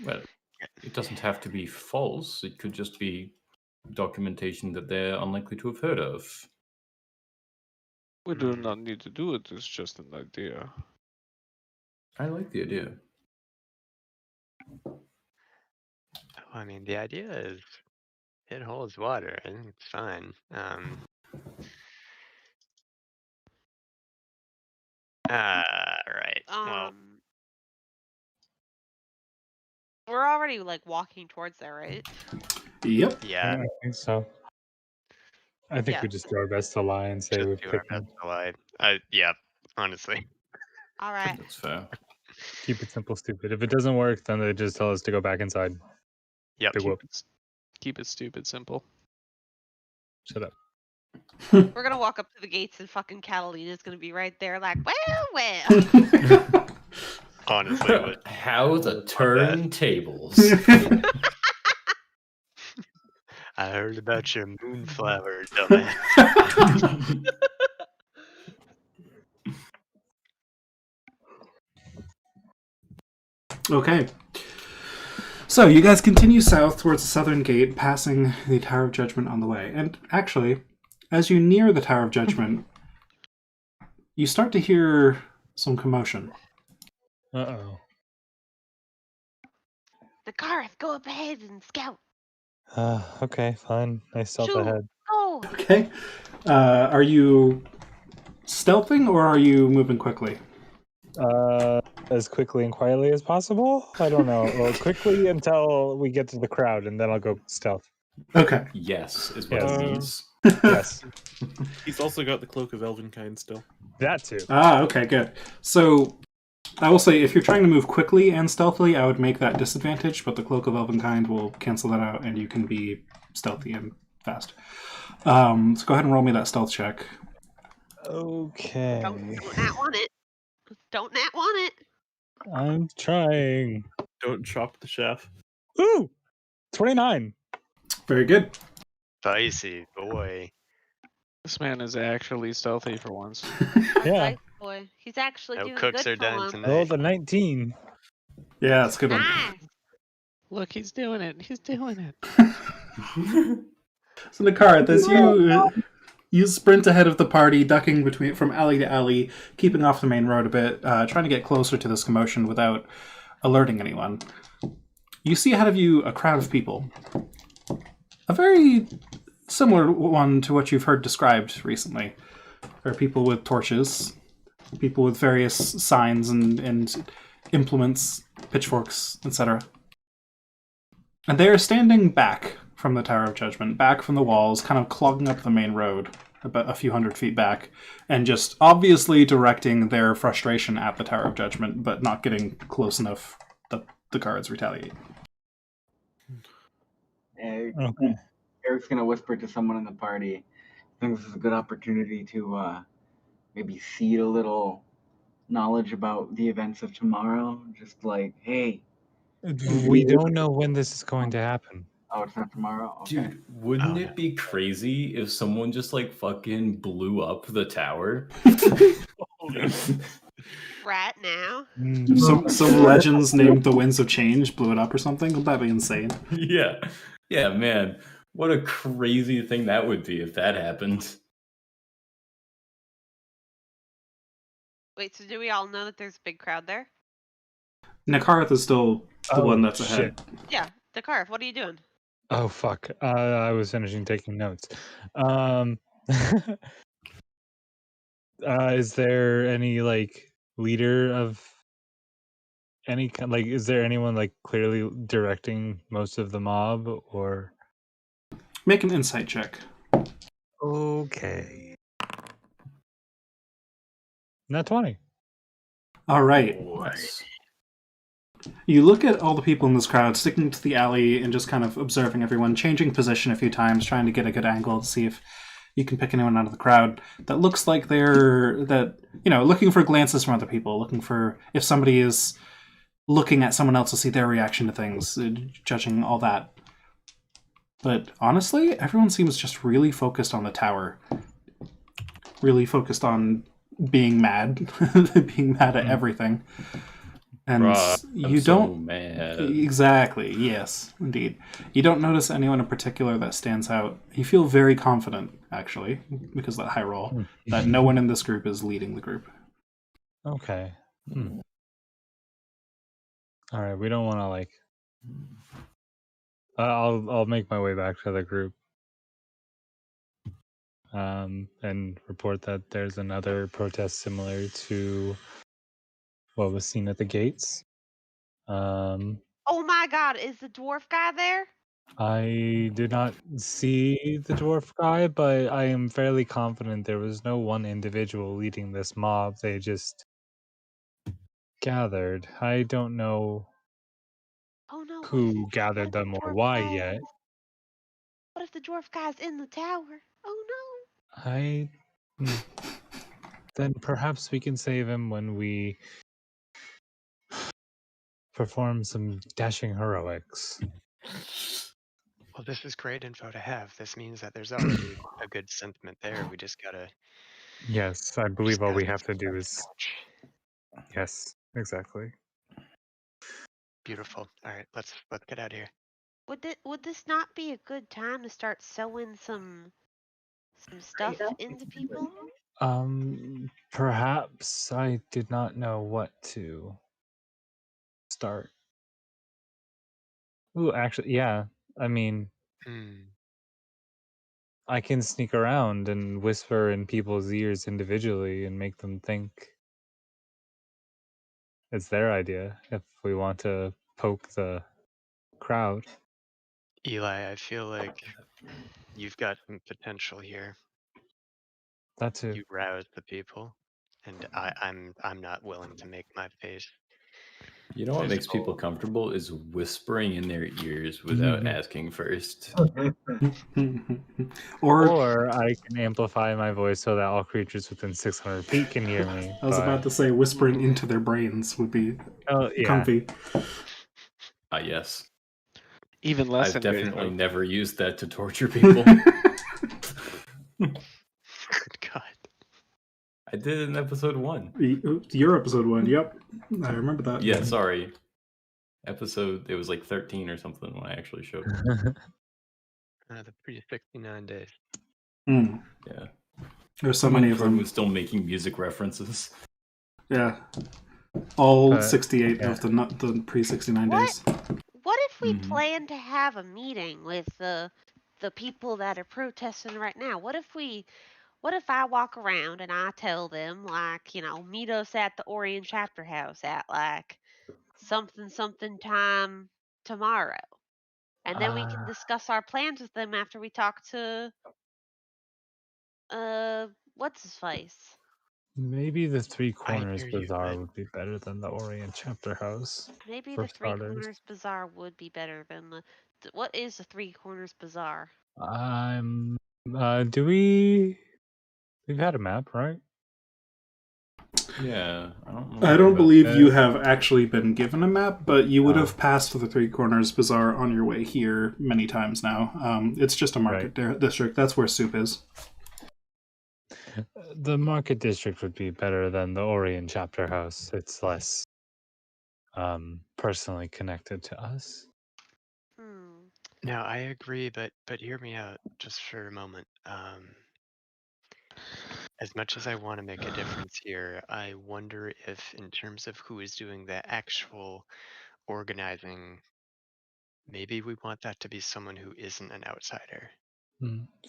Well, it doesn't have to be false. It could just be documentation that they're unlikely to have heard of. We do not need to do it. It's just an idea. I like the idea. I mean, the idea is it holds water. I think it's fine. Right. Well, We're already like walking towards there, right? Yep. yeah. I think so. I think we just do our best to lie and say Just we've do our picked best them. to lie. Yeah, honestly. All right. That's fair. Keep it simple, stupid. If it doesn't work, then they just tell us to go back inside. Yep. Big whoop. Keep it stupid simple. Shut up. We're gonna walk up to the gates and fucking Catalina's gonna be right there, like, well. Honestly, how the turntables. I heard about your moonflower, dumbass. Okay. So you guys continue south towards the southern gate, passing the Tower of Judgment on the way. And actually, as you near the Tower of Judgment, you start to hear some commotion. Uh-oh. Nakarth, go up ahead and scout. Okay, fine. I stealth Shoo, ahead. go. Okay. Are you stealthing or are you moving quickly? As quickly and quietly as possible? I don't know. Well, quickly until we get to the crowd, and then I'll go stealth. Okay. Yes, is what Yes. it means. Yes. He's also got the Cloak of Elvenkind still. That too. Okay, good. So, I will say, if you're trying to move quickly and stealthily, I would make that disadvantage, but the Cloak of Elvenkind will cancel that out, and you can be stealthy and fast. So go ahead and roll me that stealth check. Okay. Don't nat want it. Don't nat want it. I'm trying. Don't chop the chef. Ooh! 29. Very good. Spicy, boy. This man is actually stealthy for once. Yeah. Nice boy. He's actually No doing cooks good are for done once. tonight. Rolled a 19. Yeah, that's a good one. Nice. Look, he's doing it. He's doing it. So, Nakara, as you sprint ahead of the party, ducking from alley to alley, keeping off the main road a bit, trying to get closer to this commotion without alerting anyone. You see ahead of you a crowd of people. A very similar one to what you've heard described recently. There are people with torches, people with various signs and implements, pitchforks, etc. And they are standing back from the Tower of Judgment, back from the walls, kind of clogging up the main road, about a few hundred feet back, and just obviously directing their frustration at the Tower of Judgment, but not getting close enough that the guards retaliate. Okay. Eric's gonna whisper to someone in the party. I think this is a good opportunity to maybe seed a little knowledge about the events of tomorrow. Just like, hey, We don't know when this is going to happen. oh, it's not tomorrow? Okay. Dude, wouldn't it be crazy if someone just like fucking blew up the tower? Right now. Some legends named the Winds of Change blew it up or something. Would that be insane? Yeah. Yeah, man. What a crazy thing that would be if that happened. Wait, so do we all know that there's a big crowd there? Nakarth is still the one that's ahead. Yeah, Nakarth, what are you doing? Oh, fuck. I was finishing taking notes. Is there any, like, leader of any kind like is there anyone like clearly directing most of the mob or Make an insight check. okay. Not 20. All right. Nice. You look at all the people in this crowd sticking to the alley and just kind of observing everyone, changing position a few times, trying to get a good angle to see if you can pick anyone out of the crowd that looks like they're looking for glances from other people, looking for if somebody is looking at someone else to see their reaction to things, judging all that. But honestly, everyone seems just really focused on the tower. Really focused on being mad, being mad at everything. And Bruh, you I'm so don't mad. exactly, yes, indeed. You don't notice anyone in particular that stands out. You feel very confident, actually, because of that high roll, that no one in this group is leading the group. Okay. All right, we don't want to like I'll make my way back to the group. And report that there's another protest similar to what was seen at the gates. Oh my God, is the dwarf guy there? I did not see the dwarf guy, but I am fairly confident there was no one individual leading this mob. They just gathered. I don't know Oh no, who what gathered if the them or dwarf why guy? yet. What if the dwarf guy's in the tower? Oh no. I then perhaps we can save him when we perform some dashing heroics. Well, this is great info to have. This means that there's already a good sentiment there. We just gotta Yes, I believe all we have to do is scotch. yes, exactly. Beautiful. All right, let's get out of here. Would this not be a good time to start sewing some stuff into people? Perhaps I did not know what to start. Ooh, actually, yeah. I mean, I can sneak around and whisper in people's ears individually and make them think it's their idea if we want to poke the crowd. Eli, I feel like you've got some potential here. That too. You rouse the people, and I'm not willing to make my face. You know what makes people visible. comfortable is whispering in their ears without asking first. Or I can amplify my voice so that all creatures within 600 feet can hear me. I was about to say whispering into their brains would be comfy. Yes. Even less I've definitely invasive. never used that to torture people. Good God. I did it in episode 1. Your episode 1, yep. I remember that. Yeah, sorry. It was like 13 or something when I actually showed up. The pre-69 days. Yeah. There's so many of Jordan them. was still making music references. Yeah. All 68 of the pre-69 days. What if we plan to have a meeting with the people that are protesting right now? What if I walk around and I tell them, like, meet us at the Orient Chapter House at like something time tomorrow, and then we can discuss our plans with them after we talk to what's his face? Maybe the Three I Corners hear you, Bazaar but would be better than the Orient Chapter House. Maybe for the Three starters. Corners Bazaar would be better than what is the Three Corners Bazaar? We've had a map, right? Yeah, I don't believe you have actually been given a map, but you would have passed the Three Corners Bazaar on your way here many times now. It's just a market district. That's where soup is. The market district would be better than the Orient Chapter House. It's less personally connected to us. No, I agree, but hear me out just for a moment. As much as I want to make a difference here, I wonder if, in terms of who is doing the actual organizing, maybe we want that to be someone who isn't an outsider.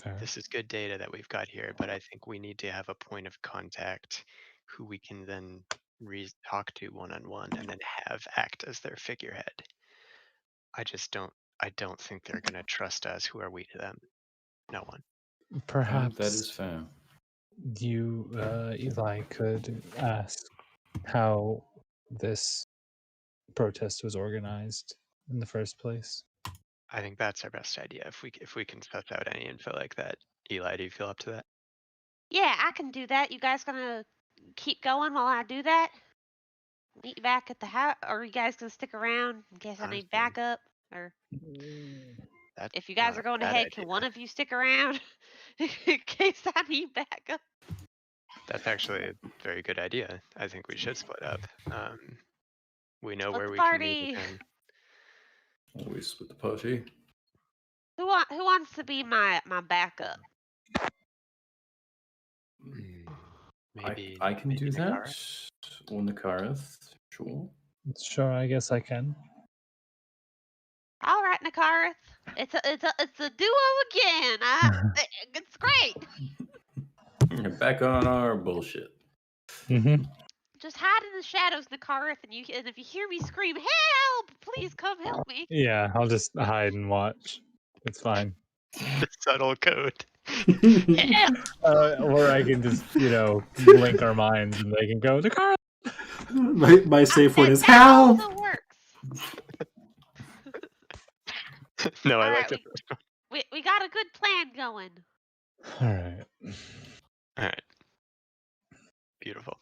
Fair. This is good data that we've got here, but I think we need to have a point of contact who we can then talk to one-on-one and then have act as their figurehead. I don't think they're gonna trust us. Who are we to them? No one. Perhaps that is fair. you, Eli, could ask how this protest was organized in the first place. I think that's our best idea. If we can suss out any info like that. Eli, do you feel up to that? Yeah, I can do that. You guys gonna keep going while I do that? Meet you back at the house, or are you guys gonna stick around in case I need Honestly, backup? Or that's if you guys not are a going bad ahead, idea. can one of you stick around in case I need backup? That's actually a very good idea. I think we should split up. We know Split where the we can meet party. again. Always split the party. Who wants to be my backup? Maybe I can do that. Nakara? Or Nakareth, sure. Sure, I guess I can. All right, Nakareth. It's a duo again. It's great. Back on our bullshit. Mm-hmm. Just hide in the shadows, Nakareth, and if you hear me scream, "Help! Please come help me!" Yeah, I'll just hide and watch. It's fine. The subtle code. Or I can just, link our minds and they can go, Nakara! My safe word is That help. also works. No, I All like right, it. we got a good plan going. All right. All right. Beautiful.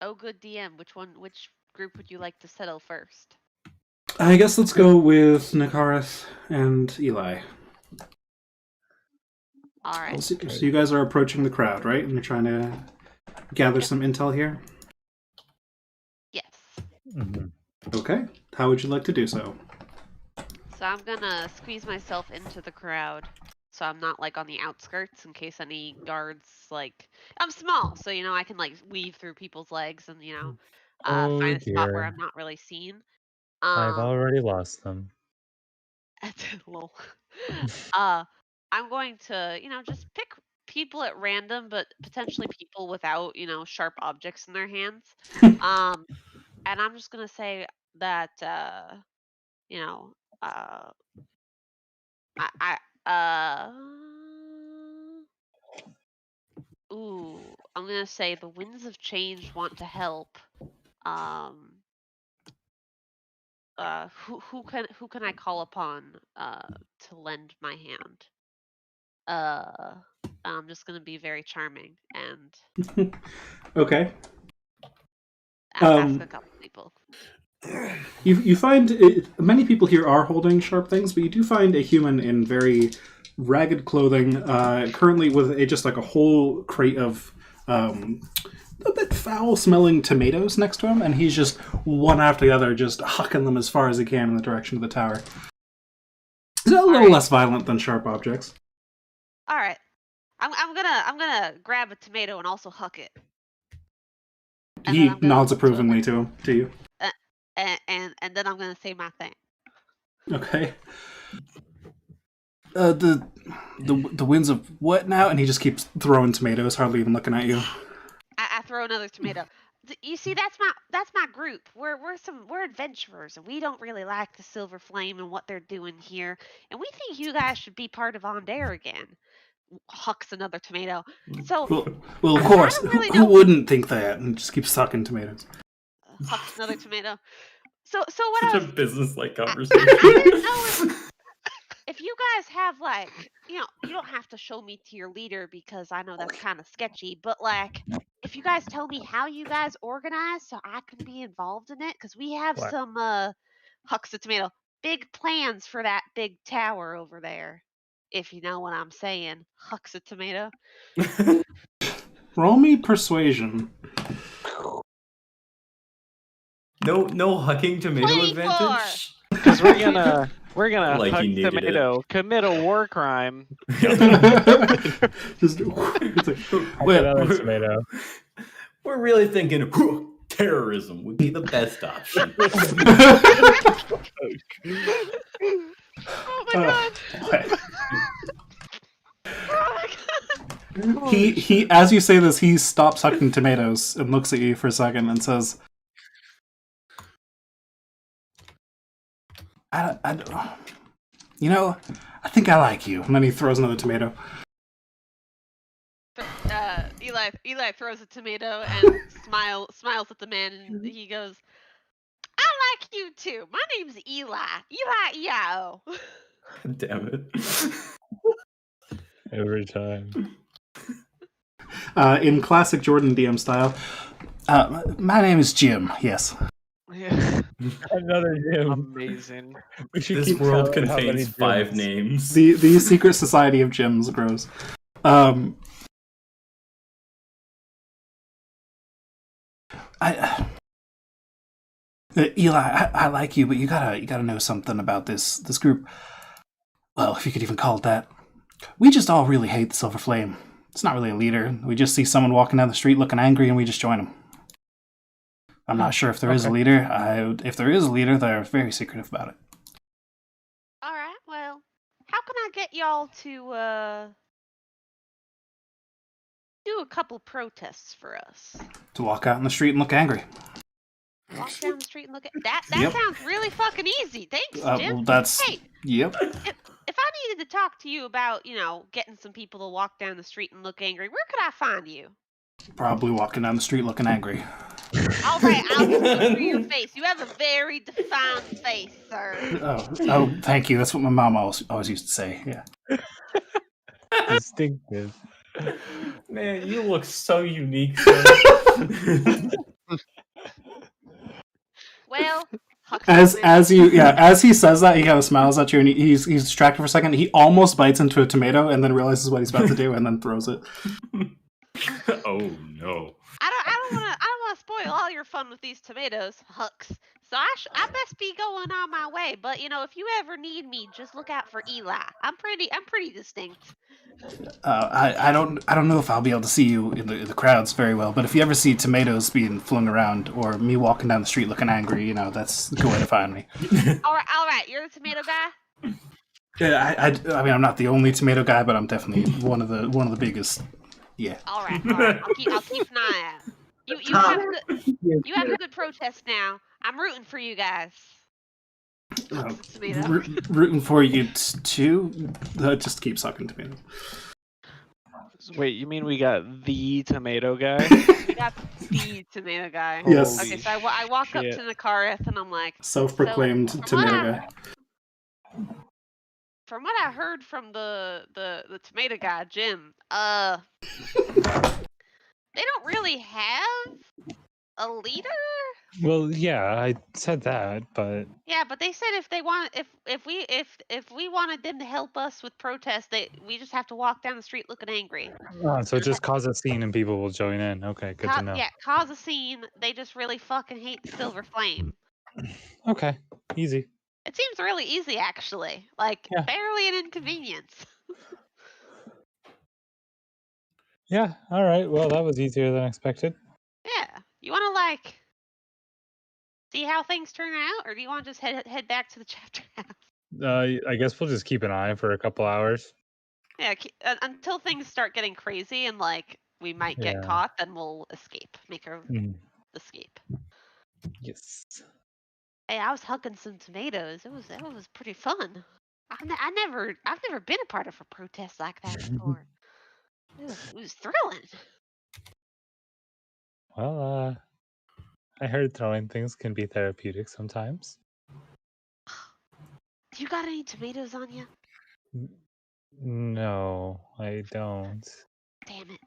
Oh, good DM. Which group would you like to settle first? I guess let's go with Nakareth and Eli. All right. So you guys are approaching the crowd, right? And you're trying to gather some intel here? Yes. Mm-hmm. Okay. How would you like to do so? So I'm gonna squeeze myself into the crowd, so I'm not like on the outskirts in case any guards like. I'm small, so I can like weave through people's legs and Oh find a spot where dear. I'm not really seen. I've already lost them. Lol. I'm going to just pick people at random, but potentially people without sharp objects in their hands. And I'm just gonna say that you know I ooh, I'm gonna say the winds of change want to help. Um, who can I call upon to lend my hand? I'm just gonna be very charming and Okay. ask a couple people. You find many people here are holding sharp things, but you do find a human in very ragged clothing, currently with just like a whole crate of a bit foul-smelling tomatoes next to him, and he's just one after the other, just hucking them as far as he can in the direction of the tower. He's a little less violent than sharp objects. All right, I'm gonna grab a tomato and also huck it. And He then I'm gonna nods look approvingly to you. And then I'm gonna say my thing. Okay. The winds of what now? And he just keeps throwing tomatoes, hardly even looking at you. I throw another tomato. You see, that's my group. We're adventurers, and we don't really like the Silver Flame and what they're doing here. And we think you guys should be part of Ondare again. Hucks another tomato. So Well, of course. Who wouldn't think that? And just keeps sucking tomatoes. Hucks another tomato. So what Such else? a business-like conversation. I didn't know if you guys have like, you don't have to show me to your leader because I know that's kind of sketchy, but like if you guys tell me how you guys organize so I can be involved in it, because we have some hucks a tomato, big plans for that big tower over there. If you know what I'm saying. Hucks a tomato. Roll me persuasion. No hucking tomato 24. advantage. Because we're gonna Like huck he needed it. tomato, commit a war crime. Just Another tomato. We're really thinking terrorism would be the best option. Oh my god. what? Oh my god. He as you say this, he stops hucking tomatoes and looks at you for a second and says, I think I like you. And then he throws another tomato. Eli throws a tomato and smiles at the man, and he goes, "I like you too. My name's Eli. Eli Eo." Damn it. Every time. In classic Jordan DM style, my name is Jim. Yes. Yeah. Another Jim. Amazing. We should This keep world telling how many contains 5 Jims. names. The secret society of Jims grows. Eli, I like you, but you gotta know something about this group. Well, if you could even call it that. We just all really hate the Silver Flame. It's not really a leader. We just see someone walking down the street looking angry, and we just join him. I'm not sure if there is a leader. If there is a leader, they're very secretive about it. All right. Well, how can I get y'all to do a couple protests for us? To walk out in the street and look angry. Walk down the street and look at that. That Yep. sounds really fucking easy. Thanks, Jim. Well, that's Hey, yep. if I needed to talk to you about, getting some people to walk down the street and look angry, where could I find you? Probably walking down the street looking angry. All right, I'll just look through your face. You have a very defined face, sir. Oh, thank you. That's what my mom always used to say. Yeah. Distinctive. Man, you look so unique. Sir. Well, as he says that, he kind of smiles at you, and he's distracted for a second. He almost bites into a tomato, and then realizes what he's about to do, and then throws it. Oh no! I don't want to spoil all your fun with these tomatoes, Hux. So I best be going on my way. But if you ever need me, just look out for Eli. I'm pretty distinct. I don't know if I'll be able to see you in the crowds very well, but if you ever see tomatoes being flung around or me walking down the street looking angry, that's a good way to find me. All right. You're the tomato guy. Yeah, I mean, I'm not the only tomato guy, but I'm definitely one of the biggest. Yeah. All right. I'll keep an eye out. You have a good protest now. I'm rooting for you guys. Rooting for you too. Just keep sucking tomatoes. Wait, you mean we got the tomato guy? We got the tomato guy. Yes. Okay, so I walk up to Nakareth and I'm like, self-proclaimed tomato guy. From what I heard from the tomato guy, Jim, they don't really have a leader. Well, yeah, I said that, but yeah, but they said if we wanted them to help us with protests, we just have to walk down the street looking angry. So just cause a scene and people will join in. Okay, good to know. Yeah, cause a scene. They just really fucking hate the Silver Flame. Okay, easy. It seems really easy, actually. Barely an inconvenience. Yeah. All right. Well, that was easier than expected. Yeah. You want to see how things turn out, or do you want to just head back to the chapter house? I guess we'll just keep an eye for a couple hours. Yeah, until things start getting crazy and we might get caught, then we'll escape. Make our escape. Yes. Hey, I was hugging some tomatoes. It was pretty fun. I've never been a part of a protest like that before. It was thrilling. Well, I heard throwing things can be therapeutic sometimes. You got any tomatoes on you? No, I don't. Damn it.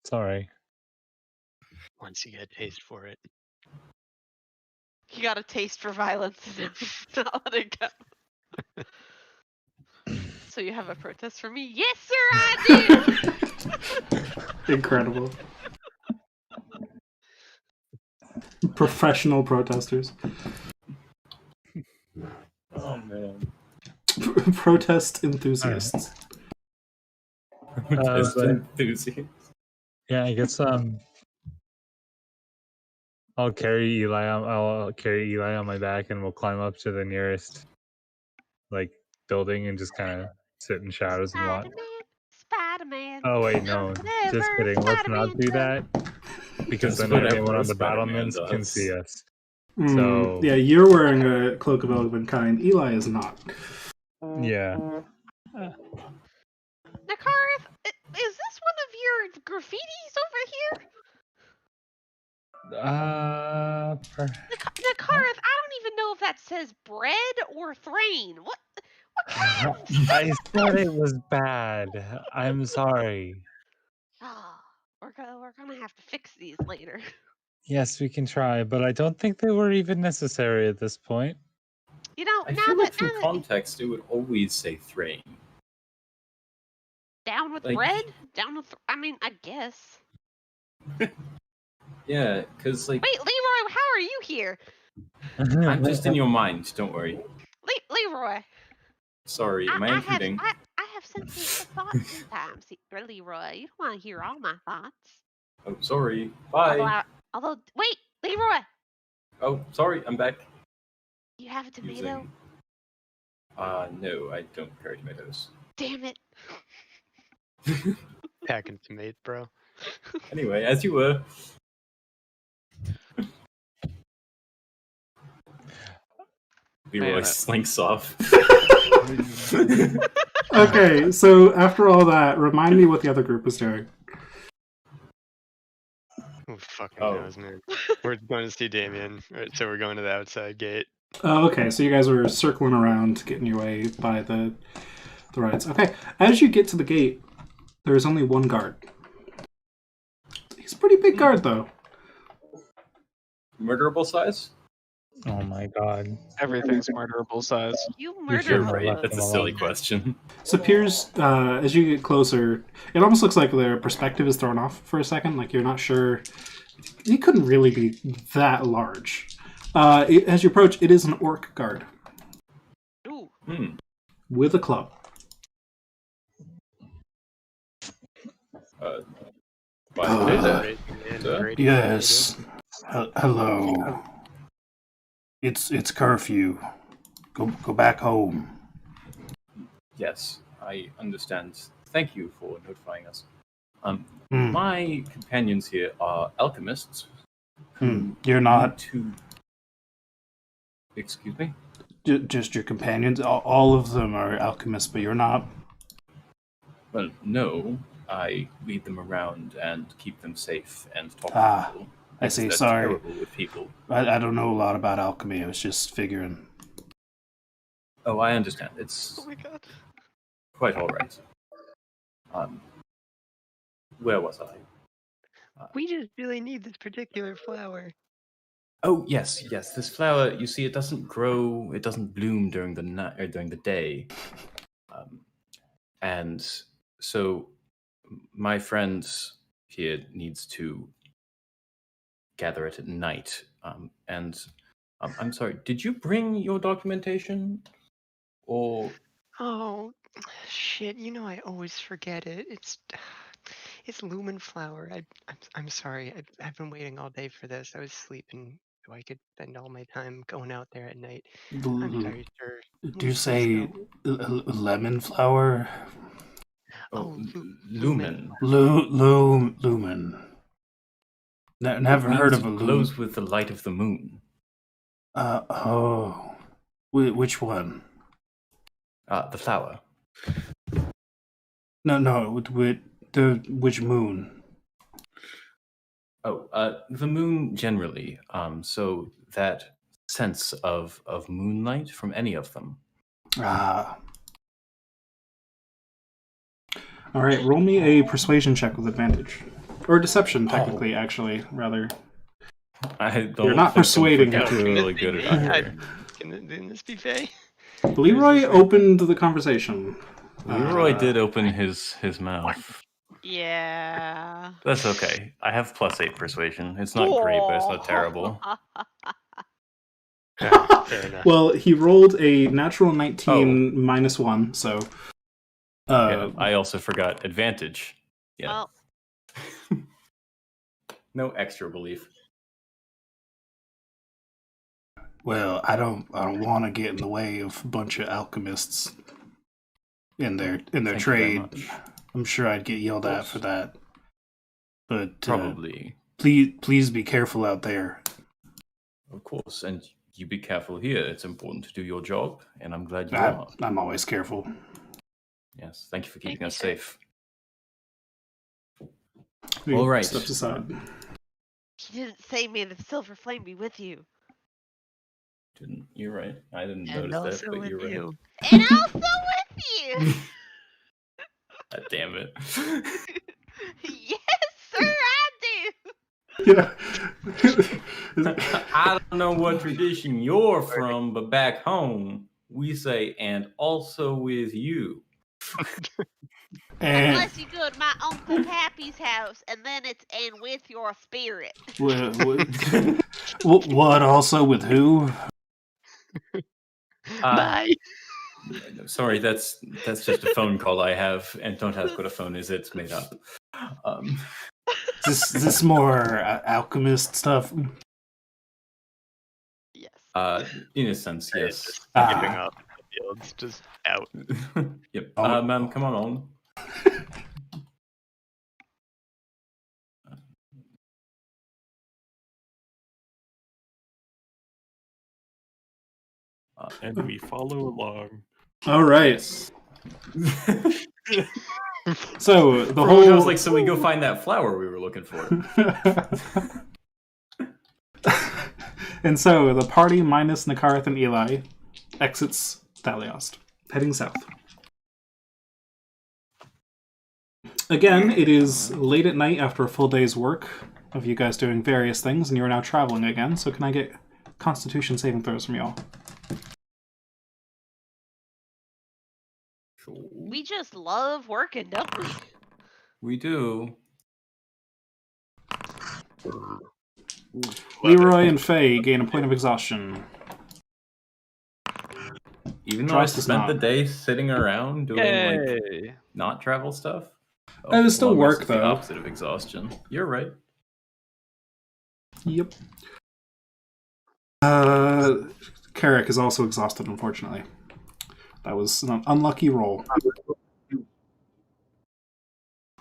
Sorry. Once you get a taste for it. You got a taste for violence and not let it go. So you have a protest for me? Yes, sir, I do! Incredible. Professional protesters. Oh man. Protest enthusiasts. Protest but- enthusiast. Yeah, I guess I'll carry Eli. I'll carry Eli on my back, and we'll climb up to the nearest building and just kind of sit in shadows and watch. Spider-Man. Oh wait, no, just Whatever kidding. Let's not Spider-Man do does. that because Just then whatever anyone on the Spider-Man battlements can does. see us. So Yeah, you're wearing a cloak of elven kind. Eli is not. yeah. Nakarth, is this one of your graffitis over here? Nakarth, I don't even know if that says bread or Thrain. What kind of... I said it was bad. I'm sorry. Oh, we're gonna have to fix these later. Yes, we can try, but I don't think they were even necessary at this point. You know, I now feel like that from context, it would always say Thrain. down with like- bread, down with I mean, I guess. Yeah, because like Wait, Leroy, how are you here? I'm just in your mind. Don't worry. Leroy, Sorry, am I intruding? I have senses of thoughts sometimes. Leroy, you don't want to hear all my thoughts. Oh, sorry. Bye. Although, wait, Leroy, Oh, sorry. I'm back. you have a tomato? Using... no, I don't carry tomatoes. Damn it. Packing tomatoes, bro. Anyway, as you were. Leroy Man, slinks off. Okay, so after all that, remind me what the other group was doing. Who fucking Oh. knows, man? We're going to see Damien, right? So we're going to the outside gate. Oh, okay, so you guys were circling around, getting your way by the rides. Okay, as you get to the gate, there's only one guard. He's a pretty big guard, though. Murderable size? Oh my god. Everything's murderable size. You should murdered have Right, left that's him a silly alone. question. So Piers, as you get closer, it almost looks like their perspective is thrown off for a second. Like you're not sure. He couldn't really be that large. As you approach, it is an orc guard Ooh. with a club. By the way, there. Raising hand, Sir? grading Yes. Hello. It's curfew. Go back home. Yes, I understand. Thank you for notifying us. Hmm. My companions here are alchemists. You're not To... Excuse me? just your companions. All of them are alchemists, but you're not. Well, no. I lead them around and keep them safe and talk Ah, to people. I see, They're sorry. terrible with people. I don't know a lot about alchemy. I was just figuring. Oh, I understand. It's Oh my god. quite all right. Where was I? We just really need this particular flower. Oh, yes. This flower. You see, it doesn't grow. It doesn't bloom during the night or during the day, and so my friend here needs to gather it at night. And I'm sorry. Did you bring your documentation, or? Oh, shit! You know I always forget it. It's lumen flower. I'm sorry. I've been waiting all day for this. I was sleeping so I could spend all my time going out there at night. I'm sorry, sir. Do you Please say go. lemon flower? Oh, lumen. Lumen. Never It heard means of a it lumen. glows with the light of the moon. Oh. Which one? The flower. No. Which moon? Oh, the moon generally. So that sense of moonlight from any of them. Ah. All right. Roll me a persuasion check with advantage, or deception, technically. Actually, rather. I don't. You're not think I'm persuading him to. particularly good at that. Can this be Faye? Leroy opened the conversation. Leroy did open his mouth. Yeah. That's okay. I have +8 persuasion. It's not great, but it's not terrible. Fair enough. Well, he rolled a natural 19 -1, so. Yeah, I also forgot advantage. Yeah. Well, No extra belief. Well, I don't want to get in the way of a bunch of alchemists. in their Thank you very trade. much. I'm sure I'd get yelled at course. for that. But Probably, please be careful out there. of course, and you be careful here. It's important to do your job, and I'm glad you are. I'm always careful. Yes, thank you for Thank keeping you, us sir. safe. He All right. steps aside. You didn't say, may the silver flame be with you. Didn't you're right. I didn't And notice that, also but with you're right. you. And also with you. God damn it. Yes, sir, I do. Yeah. I don't know what tradition you're from, but back home we say "and also with you." And Unless you go to my Uncle Pappy's house, and then it's "and with your spirit." what also with who? Bye. Sorry, that's just a phone call I have, and don't ask what a phone is. It's made up. Is this more alchemist stuff? Yes. In a sense, yes. Just giving up the fields, just out. Yep. Oh. Ma'am, come on. And we follow along. All right. So the For whole I was like, so we go find that flower we were looking for. And so the party minus Nakarth and Eli exits Thaliost, heading south. Again, it is late at night after a full day's work of you guys doing various things, and you are now traveling again. So can I get Constitution saving throws from y'all? We just love working, don't we? We do. Leroy and Faye gain a point of exhaustion. Even though I Trice does spent the not. day sitting around doing like Yay. not travel stuff. It was still long rest work, is the though. opposite of exhaustion. You're right. Yep. Carrick is also exhausted, unfortunately. That was an unlucky roll.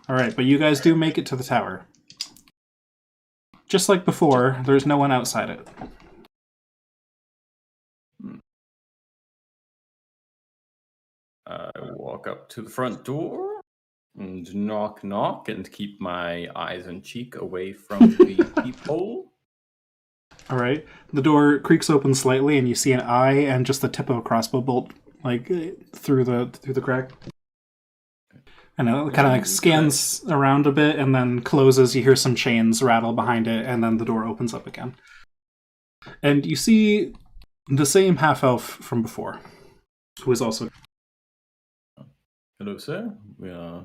Alright, but you guys do make it to the tower. Just like before, there's no one outside it. I walk up to the front door and knock, and keep my eyes and cheek away from the peephole. Alright, the door creaks open slightly, and you see an eye and just the tip of a crossbow bolt, like, through the crack. And it kind of like scans around a bit and then closes. You hear some chains rattle behind it, and then the door opens up again. And you see the same half-elf from before, who is also... Hello, sir. We are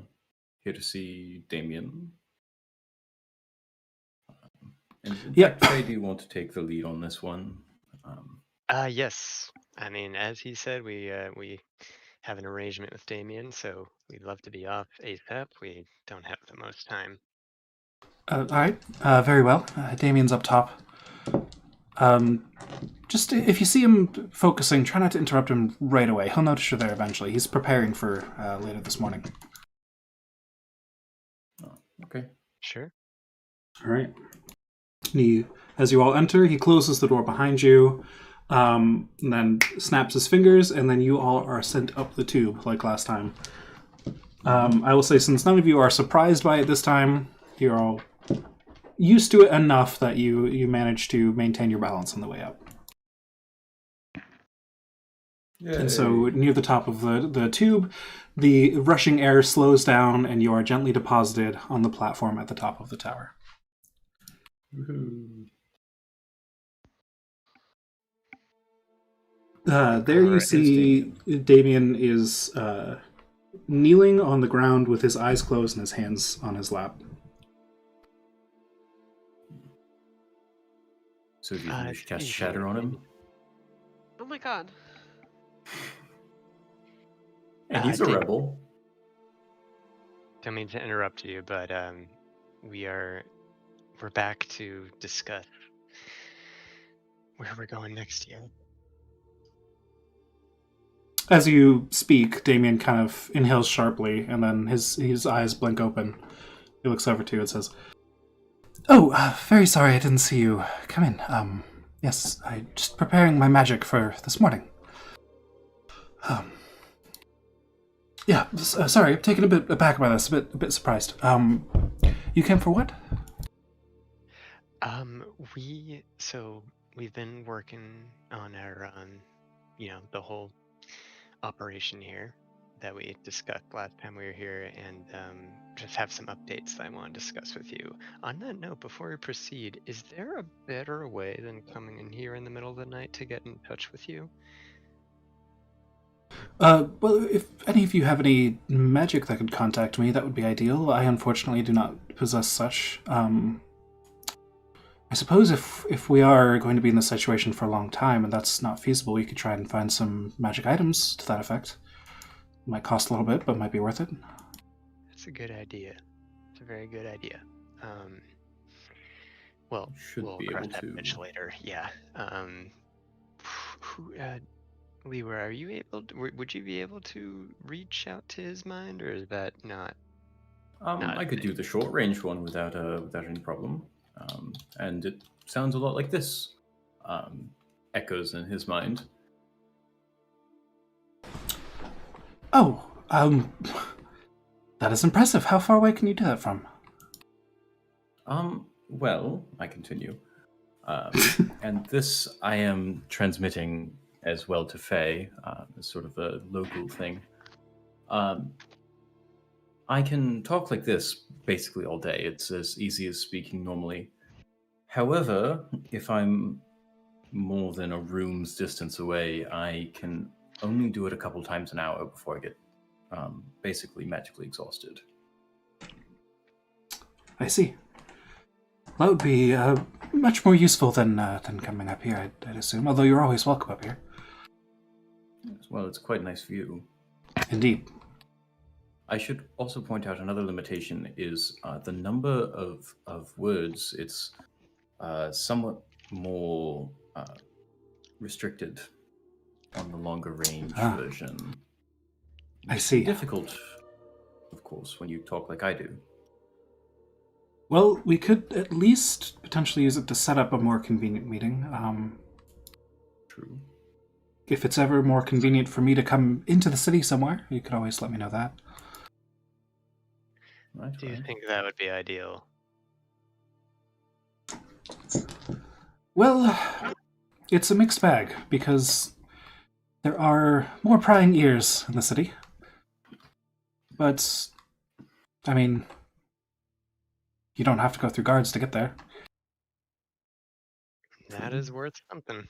here to see Damien. And in fact, Faye, do you want to take the lead on this one? Yes. I mean, as he said, we have an arrangement with Damien, so we'd love to be off ASAP. We don't have the most time. Alright, very well. Damien's up top. Just if you see him focusing, try not to interrupt him right away. He'll notice you're there eventually. He's preparing for later this morning. Oh, okay. Sure. Alright. As you all enter, he closes the door behind you, and then snaps his fingers, and then you all are sent up the tube like last time. I will say, since none of you are surprised by it this time, you're all used to it enough that you manage to maintain your balance on the way up. Yay. And so near the top of the tube, the rushing air slows down, and you are gently deposited on the platform at the top of the tower. Woohoo. There you see Damien is kneeling on the ground with his eyes closed and his hands on his lap. So do you think we should cast Shatter on him? Oh my god. And he's a Damien, rebel. don't mean to interrupt you, but we're back to discuss where we're going next year. As you speak, Damien kind of inhales sharply, and then his eyes blink open. He looks over to you and says, "Oh, very sorry I didn't see you come in. Yes, I just preparing my magic for this morning. Yeah, sorry, I'm taken a bit aback by this, a bit surprised. You came for what? We've been working on our the whole operation here that we discussed last time we were here, and just have some updates that I want to discuss with you. On that note, before we proceed, is there a better way than coming in here in the middle of the night to get in touch with you? Well, if any of you have any magic that could contact me, that would be ideal. I unfortunately do not possess such. I suppose if we are going to be in this situation for a long time and that's not feasible, we could try and find some magic items to that effect. Might cost a little bit, but might be worth it. That's a good idea. It's a very good idea. Well, Should we'll be cross able that to. bridge later. Yeah. Leeward, are you able to, would you be able to reach out to his mind, or is that not? I could do the short range one without any problem. And it sounds a lot like this. Echoes in his mind. Oh, that is impressive. How far away can you do that from? Well, I continue. And this I am transmitting as well to Faye, as sort of a local thing. I can talk like this basically all day. It's as easy as speaking normally. However, if I'm more than a room's distance away, I can only do it a couple times an hour before I get basically magically exhausted. I see. That would be much more useful than coming up here, I'd assume. Although you're always welcome up here. Well, it's quite a nice view. Indeed. I should also point out another limitation is the number of words. It's somewhat more restricted on the longer range version. I see. Difficult, of course, when you talk like I do. Well, we could at least potentially use it to set up a more convenient meeting. True. If it's ever more convenient for me to come into the city somewhere, you could always let me know that. Right, Do you think that would be ideal? Well, it's a mixed bag, because there are more prying ears in the city. But, I mean, you don't have to go through guards to get there. That is worth something.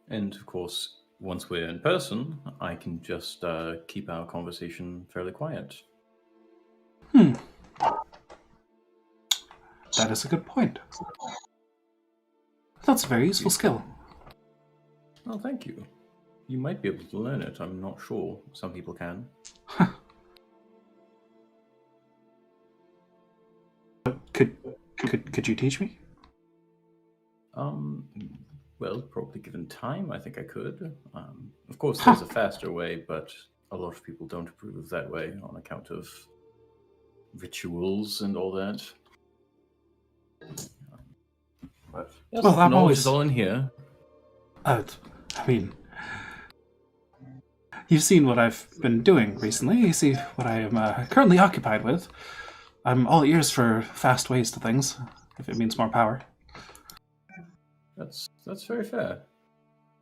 And of course, once we're in person, I can just keep our conversation fairly quiet. That is a good point. That's a very useful skill. Well, thank you. You might be able to learn it. I'm not sure. Some people can. Could you teach me? Well, probably given time, I think I could. Of course, there's a faster way, but a lot of people don't approve of that way on account of rituals and all that. But yes, well, I'm knowledge always is all in here. I mean, you've seen what I've been doing recently. You see what I am currently occupied with. I'm all ears for fast ways to things, if it means more power. That's very fair.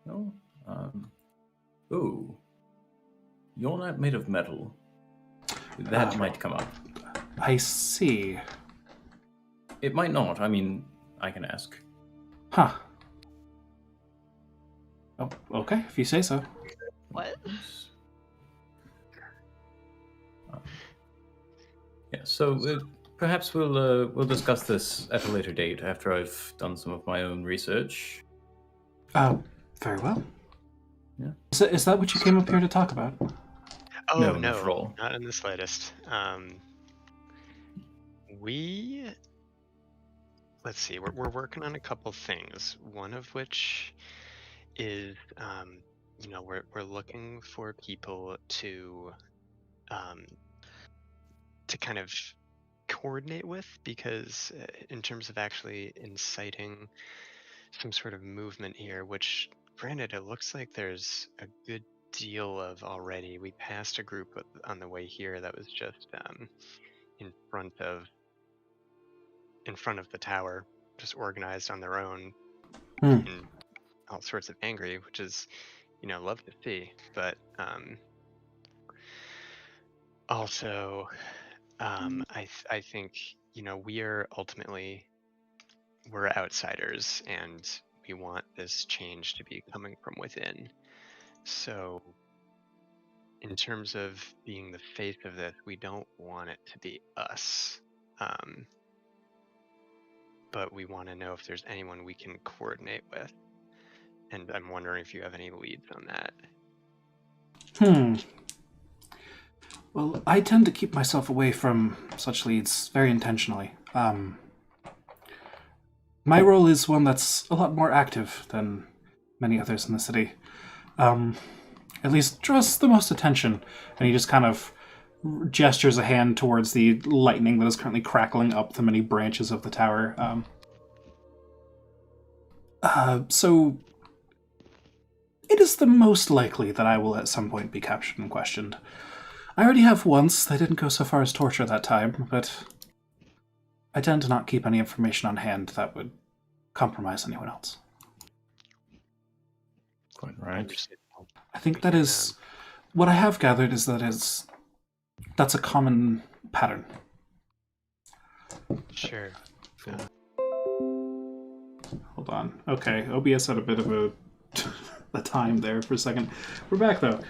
No? Ooh. You're not made of metal. That might come up. I see. It might not. I mean, I can ask. Huh. Oh, okay, if you say so. What? Yeah, so perhaps we'll discuss this at a later date after I've done some of my own research. Very well. Yeah. Is that what you came up here to talk about? Oh, No, no, not at all. not in the slightest. Let's see, we're working on a couple things, one of which is, we're looking for people to kind of coordinate with, because in terms of actually inciting some sort of movement here, which granted it looks like there's a good deal of already. We passed a group on the way here that was just in front of the tower, just organized on their own, and all sorts of angry, which is love to see. But also I think we're outsiders, and we want this change to be coming from within. So in terms of being the face of this, we don't want it to be us. But we want to know if there's anyone we can coordinate with. And I'm wondering if you have any leads on that. Well, I tend to keep myself away from such leads very intentionally. My role is one that's a lot more active than many others in the city. At least draws the most attention. And he just kind of gestures a hand towards the lightning that is currently crackling up the many branches of the tower. So it is the most likely that I will at some point be captured and questioned. I already have once. They didn't go so far as torture that time, but I tend to not keep any information on hand that would compromise anyone else. Quite right. I think that is... What I have gathered is that's a common pattern. Sure. Hold on. Okay, OBS had a bit of a time there for a second. We're back, though.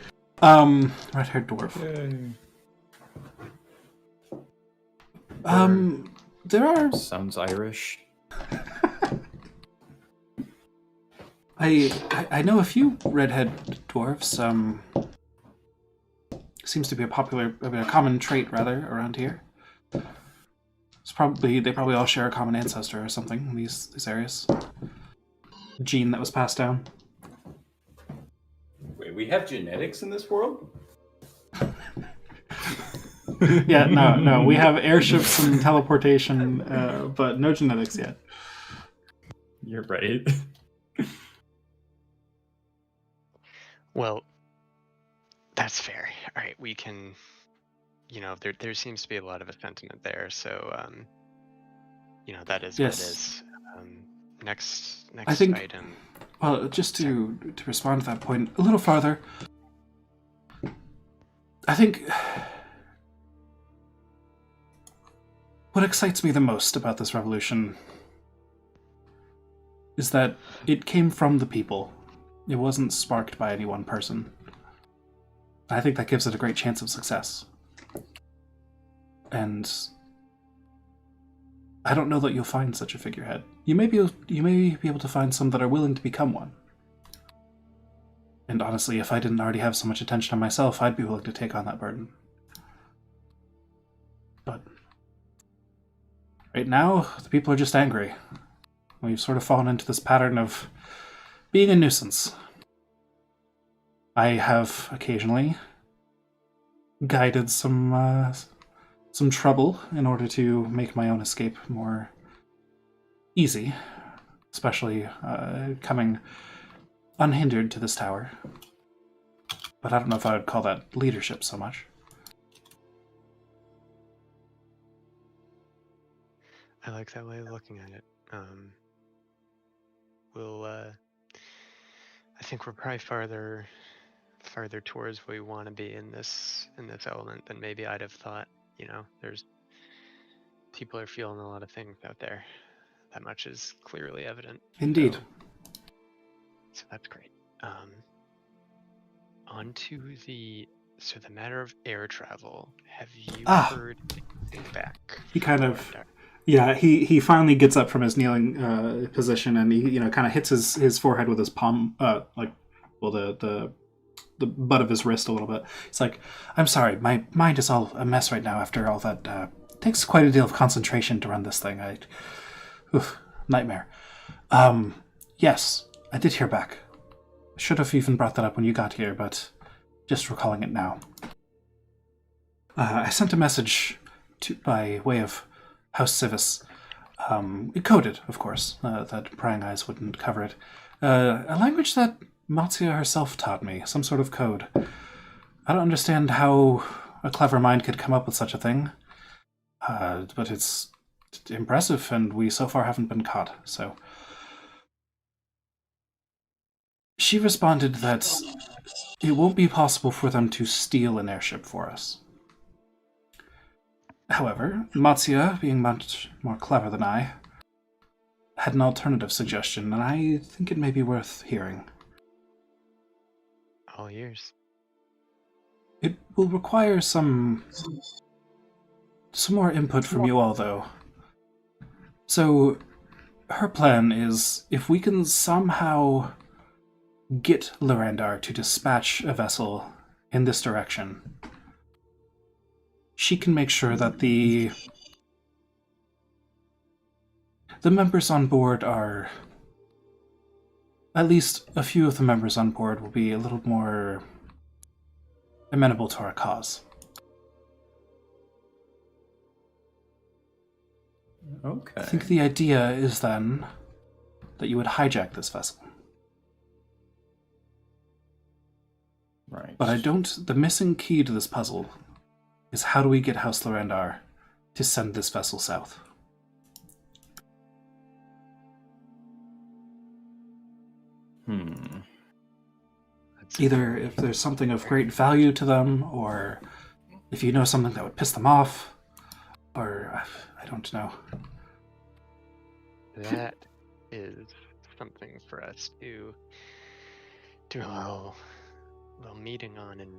Red-haired dwarf. Yay. There are... Sounds Irish. I know a few redhead dwarves. Seems to be a common trait rather around here. They probably all share a common ancestor or something in these areas. Gene that was passed down. Wait, we have genetics in this world? Yeah, no. We have airships and teleportation, but no genetics yet. You're right. Well, that's fair. All right, we can, there seems to be a lot of a sentiment there. So, that is what it is. Next I think, item. Well, just to respond to that point a little farther, I think what excites me the most about this revolution is that it came from the people. It wasn't sparked by any one person. I think that gives it a great chance of success. And I don't know that you'll find such a figurehead. You may be able to find some that are willing to become one. And honestly, if I didn't already have so much attention on myself, I'd be willing to take on that burden. But right now, the people are just angry. We've sort of fallen into this pattern of being a nuisance. I have occasionally guided some trouble in order to make my own escape more easy, especially coming unhindered to this tower. But I don't know if I would call that leadership so much. I like that way of looking at it. I think we're probably farther towards where we want to be in this element than maybe I'd have thought. There's people are feeling a lot of things out there. That much is clearly evident. Indeed. So that's great. On to the matter of air travel. Have you heard anything back? He kind of... Yeah, he finally gets up from his kneeling position, and he kind of hits his forehead with his palm, the butt of his wrist a little bit. He's like, "I'm sorry, my mind is all a mess right now after all that. It takes quite a deal of concentration to run this thing. Nightmare. Yes, I did hear back. Should have even brought that up when you got here, but just recalling it now. I sent a message by way of House Civis, coded, of course, that prying eyes wouldn't cover it. A language that Matsuya herself taught me, some sort of code. I don't understand how a clever mind could come up with such a thing, but it's impressive, and we so far haven't been caught, so... She responded that it won't be possible for them to steal an airship for us. However, Matsuya, being much more clever than I, had an alternative suggestion, and I think it may be worth hearing. All ears. It will require some more input from you all, though. So, her plan is, if we can somehow get Lorandar to dispatch a vessel in this direction, she can make sure that the members on board are... At least a few of the members on board will be a little more amenable to our cause. Okay. I think the idea is then that you would hijack this vessel. Right. But I don't... The missing key to this puzzle is how do we get House Lorandar to send this vessel south? Either if there's something of great value to them, or if you know something that would piss them off, or I don't know. That is something for us to do a little meeting on, and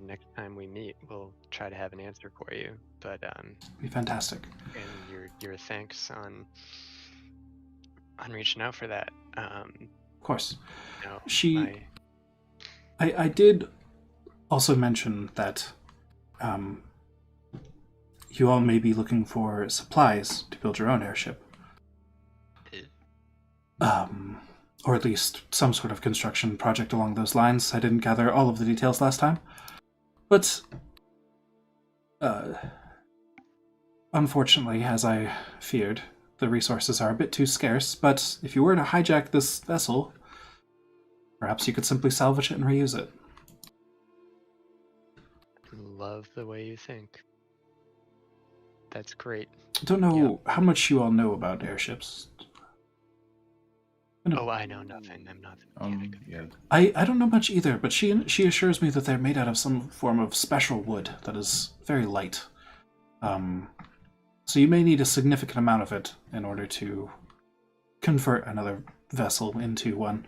next time we meet, we'll try to have an answer for you. But It'd be fantastic. and your thanks on reaching out for that. Of course. No, I did also mention that you all may be looking for supplies to build your own airship. Or at least some sort of construction project along those lines. I didn't gather all of the details last time. But, unfortunately, as I feared, the resources are a bit too scarce, but if you were to hijack this vessel, perhaps you could simply salvage it and reuse it. love the way you think. That's great. I don't know how much you all know about airships. Oh, I know nothing. I'm not. Yeah. I don't know much either, but she assures me that they're made out of some form of special wood that is very light. So you may need a significant amount of it in order to convert another vessel into one.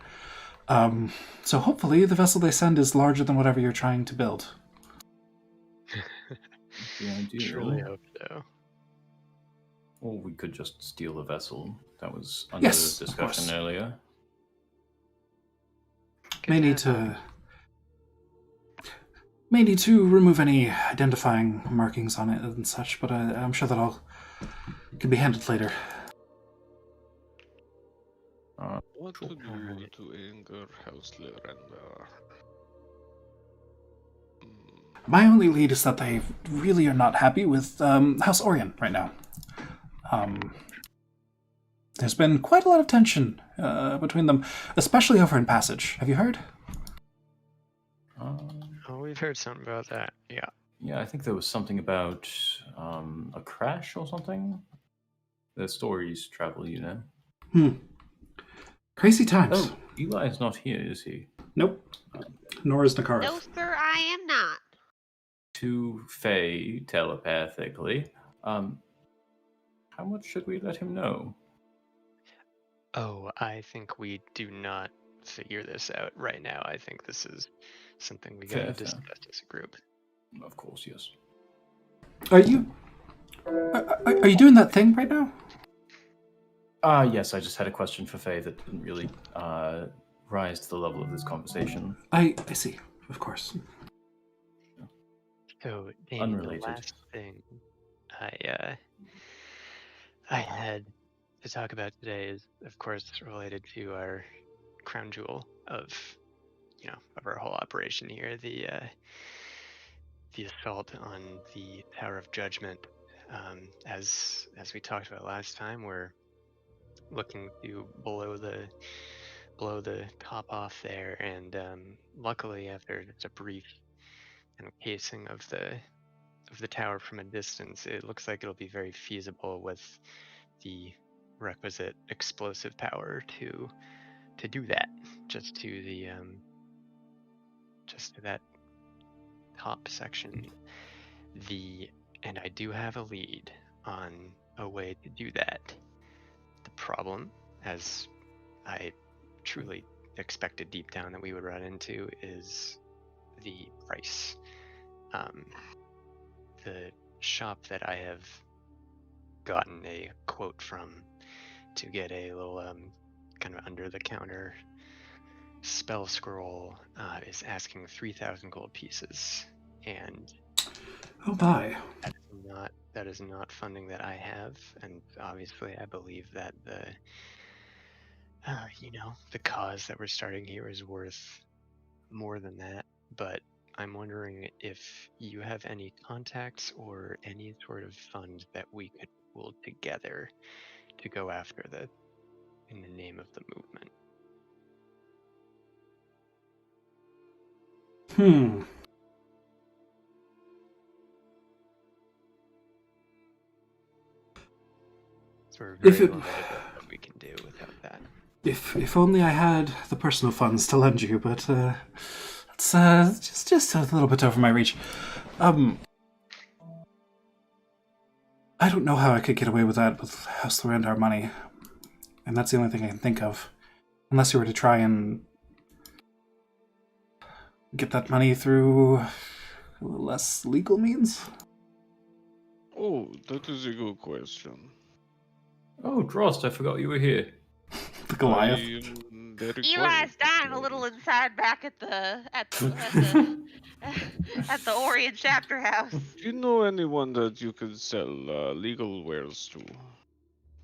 So hopefully the vessel they send is larger than whatever you're trying to build. The idea. Truly hope so. Or we could just steal a vessel. That was under Yes, of discussion course. earlier. May need to remove any identifying markings on it and such, but I'm sure that all can be handled later. What to do to anger House Lorandar? My only lead is that they really are not happy with House Orion right now. There's been quite a lot of tension between them, especially over in Passage. Have you heard? Oh, we've heard something about that. Yeah. Yeah, I think there was something about a crash or something. The stories travel, you know. Crazy times. Oh, Eli's not here, is he? Nope. Nor is Nakarov. No, sir, I am not. To Faye telepathically. How much should we let him know? Oh, I think we do not figure this out right now. I think this is something we gotta Fair. discuss as a group. Of course, yes. Are you doing that thing right now? Yes, I just had a question for Faye that didn't really rise to the level of this conversation. I see. Of course. So, Danny, Unrelated. the last thing I had to talk about today is, of course, related to our crown jewel of of our whole operation here, the assault on the Tower of Judgment. As we talked about last time, we're looking to blow the top off there, and luckily, after just a brief kind of casing of the tower from a distance, it looks like it'll be very feasible with the requisite explosive power to do that. Just to that top section. And I do have a lead on a way to do that. The problem, as I truly expected deep down that we would run into, is the price. The shop that I have gotten a quote from to get a little kind of under the counter spell scroll is asking 3,000 gold pieces, and Oh, bye. that is not funding that I have, and obviously I believe that the cause that we're starting here is worth more than that. But I'm wondering if you have any contacts or any sort of fund that we could pool together to go after in the name of the movement. So we're very limited with what we can do without that. If only I had the personal funds to lend you, but it's just a little bit over my reach. I don't know how I could get away with that with House Lorandar money, and that's the only thing I can think of. Unless you were to try and get that money through less legal means? Oh, that is a good question. Oh, Drost, I forgot you were here. The Goliath. Eli's dying a little inside back at the Orient chapter house. Do you know anyone that you could sell legal wares to? Do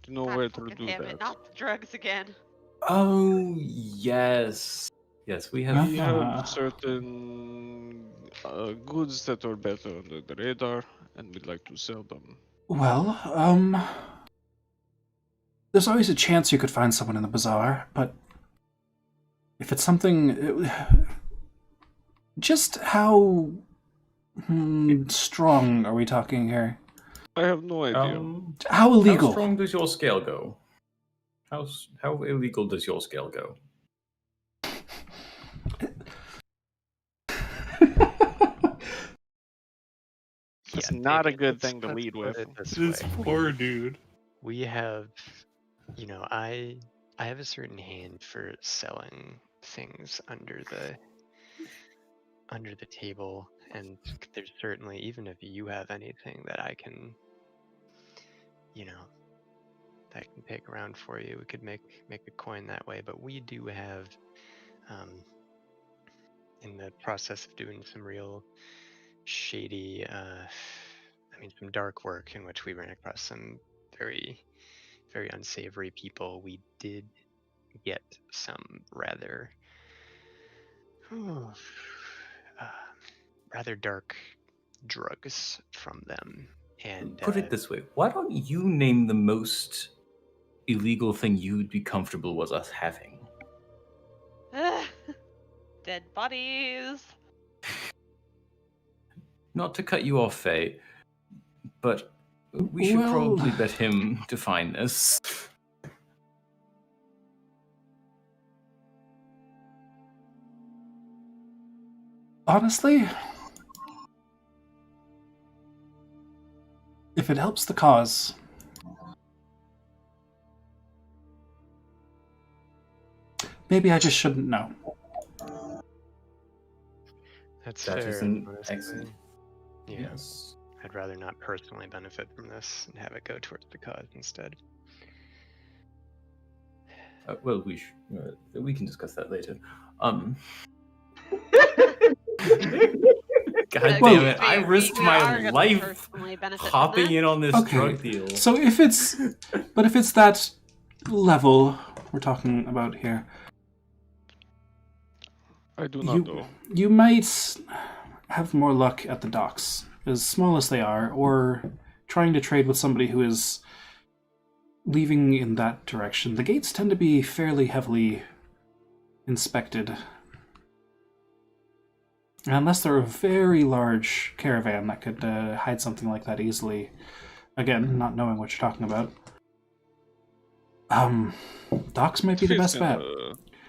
you know where to do that? Not the drugs again. Oh, yes. Yes, we have. We have certain goods that are better under the radar, and we'd like to sell them. Well, there's always a chance you could find someone in the bazaar, but if it's something... Just how strong are we talking here? I have no idea. How illegal? How strong does your scale go? How illegal does your scale go? It's not a good thing to lead with. This poor dude. We have, I have a certain hand for selling things under the table, and there's certainly, even if you have anything that I can, that can take around for you, we could make a coin that way. But we do have, in the process of doing some real shady, some dark work in which we ran across some very, very unsavory people, we did get some rather dark drugs from them. And put it this way, why don't you name the most illegal thing you'd be comfortable with us having? Dead bodies. Not to cut you off, Faye, but we should probably bet him to find this. Honestly, if it helps the cause, maybe I just shouldn't know. That fair, is an honestly. excellent. Yeah. Yes. I'd rather not personally benefit from this and have it go towards the cause instead. Well, we can discuss that later. God damn it! I risked my life hopping in on this drug deal. So if it's that level we're talking about here, I do not know. You might have more luck at the docks, as small as they are, or trying to trade with somebody who is leaving in that direction. The gates tend to be fairly heavily inspected. Unless they're a very large caravan that could hide something like that easily. Again, not knowing what you're talking about. Docks might be the best bet.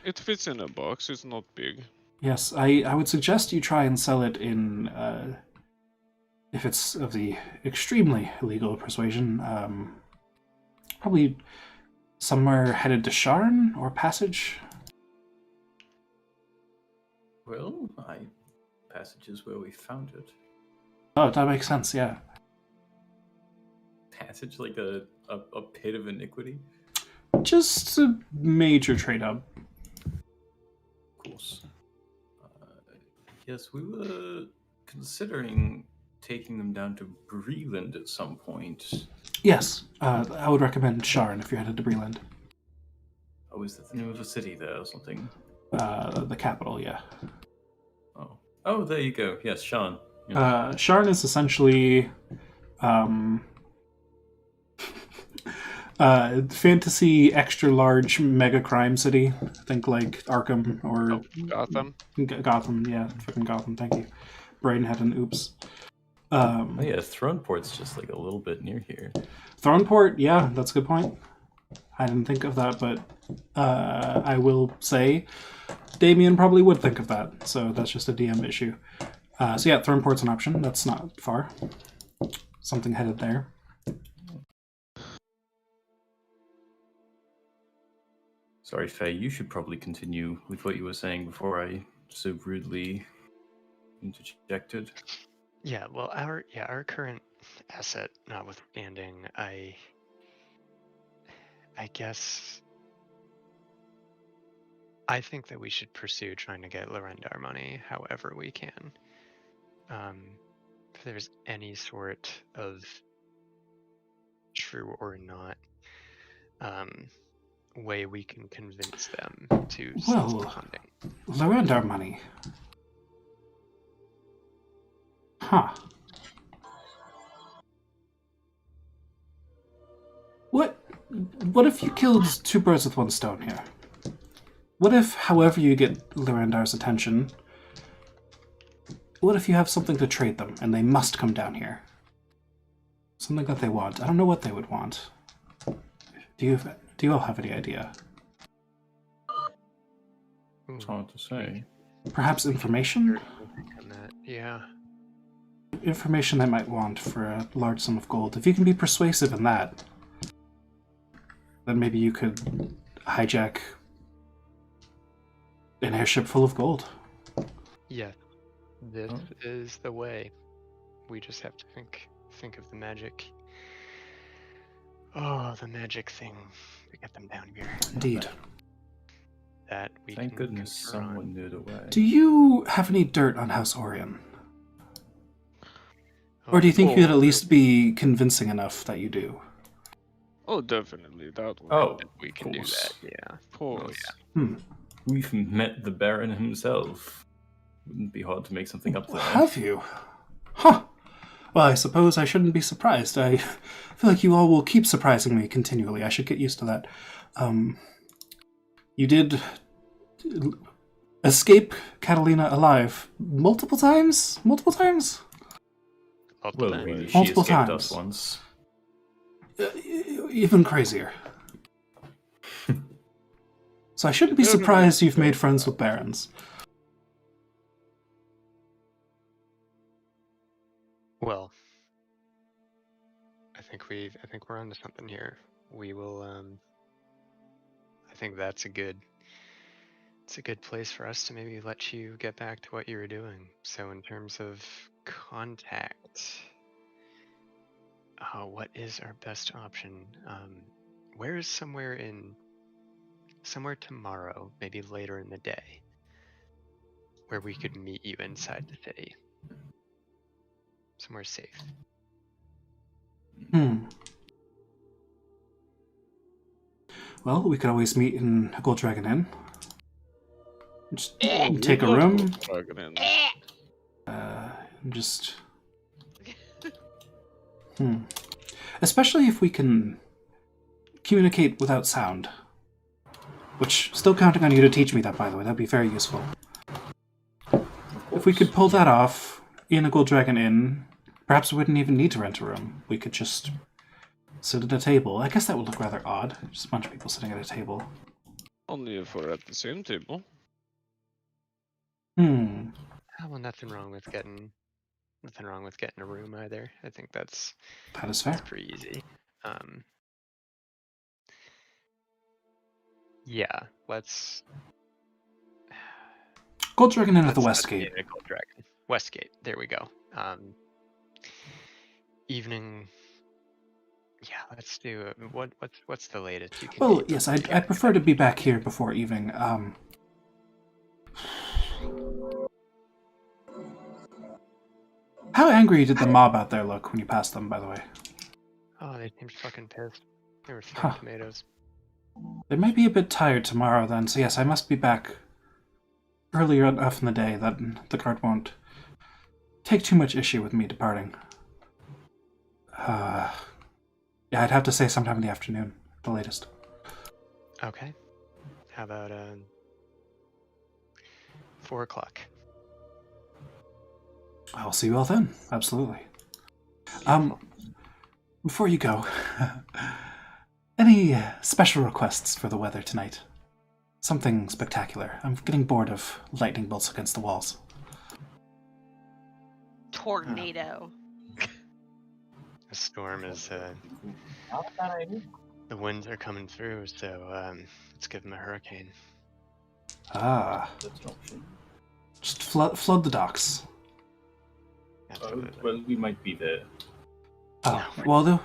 It fits in a box. It's not big. Yes, I would suggest you try and sell it in, if it's of the extremely illegal persuasion, probably somewhere headed to Sharn or Passage. Well, Passage is where we found it. Oh, that makes sense, yeah. Passage, like a pit of iniquity? Just a major trade hub. Of course. Yes, we were considering taking them down to Breland at some point. Yes, I would recommend Sharn if you're headed to Breland. Oh, is that the name of a city there or something? The capital, yeah. Oh, there you go. Yes, Sharn. Yes. Sharn is essentially fantasy extra large mega crime city. Think like Arkham or Gotham. Gotham, yeah, fucking Gotham. Thank you. Brain had an oops. Oh yeah, Throneport's just like a little bit near here. Throneport, yeah, that's a good point. I didn't think of that, but I will say Damien probably would think of that, so that's just a DM issue. So yeah, Throneport's an option. That's not far. Something headed there. Sorry, Faye, you should probably continue with what you were saying before I so rudely interjected. Yeah, well, our current asset notwithstanding, I guess I think that we should pursue trying to get Lorendar money however we can. If there's any sort of true or not way we can convince them to cease Well, funding. Lorendar money. Huh. What if you killed two birds with one stone here? What if, however you get Lorendar's attention, what if you have something to trade them and they must come down here? Something that they want. I don't know what they would want. Do you all have any idea? It's hard to say. Perhaps information? Yeah. Information they might want for a large sum of gold. If you can be persuasive in that, then maybe you could hijack an airship full of gold. Yeah. This is the way. We just have to think of the magic. Oh, the magic thing to get them down here. Indeed. That we Thank can goodness someone knew the way. Do you have any dirt on House Orion? Or do you think you could at least be convincing enough that you do? Oh, definitely that way. Oh, we can do that. Yeah. Of course. We've met the Baron himself. Wouldn't be hard to make something up there. Have you? Huh. Well, I suppose I shouldn't be surprised. I feel like you all will keep surprising me continually. I should get used to that. You did escape Catalina alive multiple times? Multiple times? Well, really, she Multiple escaped times. us once. Even crazier. So I shouldn't be surprised you've made friends with barons. Well, I think we're onto something here. We will I think it's a good place for us to maybe let you get back to what you were doing. So in terms of contact, what is our best option? Where is somewhere tomorrow, maybe later in the day, where we could meet you inside the city? Somewhere safe. Well, we could always meet in Gold Dragon Inn. Just Eh. take a Let's room. go plug it in. Just. Especially if we can communicate without sound. Which, still counting on you to teach me that, by the way. That'd be very useful. If we could pull that off in a Gold Dragon Inn, perhaps we wouldn't even need to rent a room. We could just sit at a table. I guess that would look rather odd. Just a bunch of people sitting at a table. Only if we're at the same table. Hmm. Well, nothing wrong with getting a room either. I think that's That is fair. pretty easy. Yeah, let's Gold Dragon Inn at the let's Westgate. get a Gold Dragon. Westgate. There we go. Evening. Yeah, let's do. What's the latest you can? Well, do? yes, I'd prefer to be back here before evening. How angry did the mob out there look when you passed them, by the way? Oh, they seemed fucking pissed. They were throwing Huh. tomatoes. They might be a bit tired tomorrow then, so yes, I must be back earlier enough in the day that the guard won't take too much issue with me departing. Yeah, I'd have to say sometime in the afternoon, at the latest. Okay. How about 4 o'clock? I'll see you all then, absolutely. Before you go, any special requests for the weather tonight? Something spectacular. I'm getting bored of lightning bolts against the walls. Tornado. The storm is Not a bad idea. the winds are coming through, so let's give them a hurricane. Ah, That's an option. just flood the docks. Absolutely. Well, we might be there. Oh, well, though,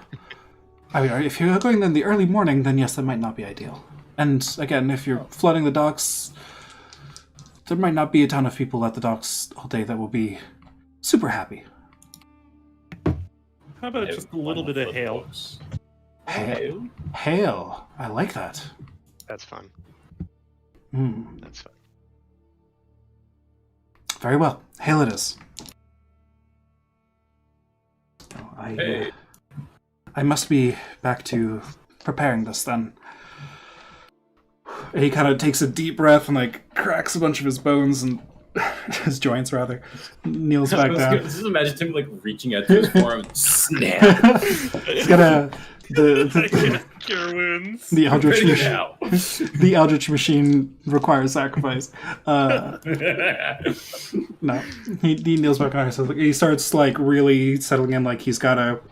I mean, if you're going in the early morning, then yes, that might not be ideal. And again, if you're flooding the docks, there might not be a ton of people at the docks all day that will be super happy. How about just a little bit of hail? Hail? Hail. I like that. That's fun. Hmm. That's fun. Very well. Hail it is. I must be back to preparing this then. He kind of takes a deep breath and cracks a bunch of his bones and his joints rather. Kneels back down. Just imagine him reaching out to his forearm and snap. He's got Cure wounds. the Eldritch Ready machine. now. The Eldritch machine requires sacrifice. No, he kneels back down. So he starts really settling in.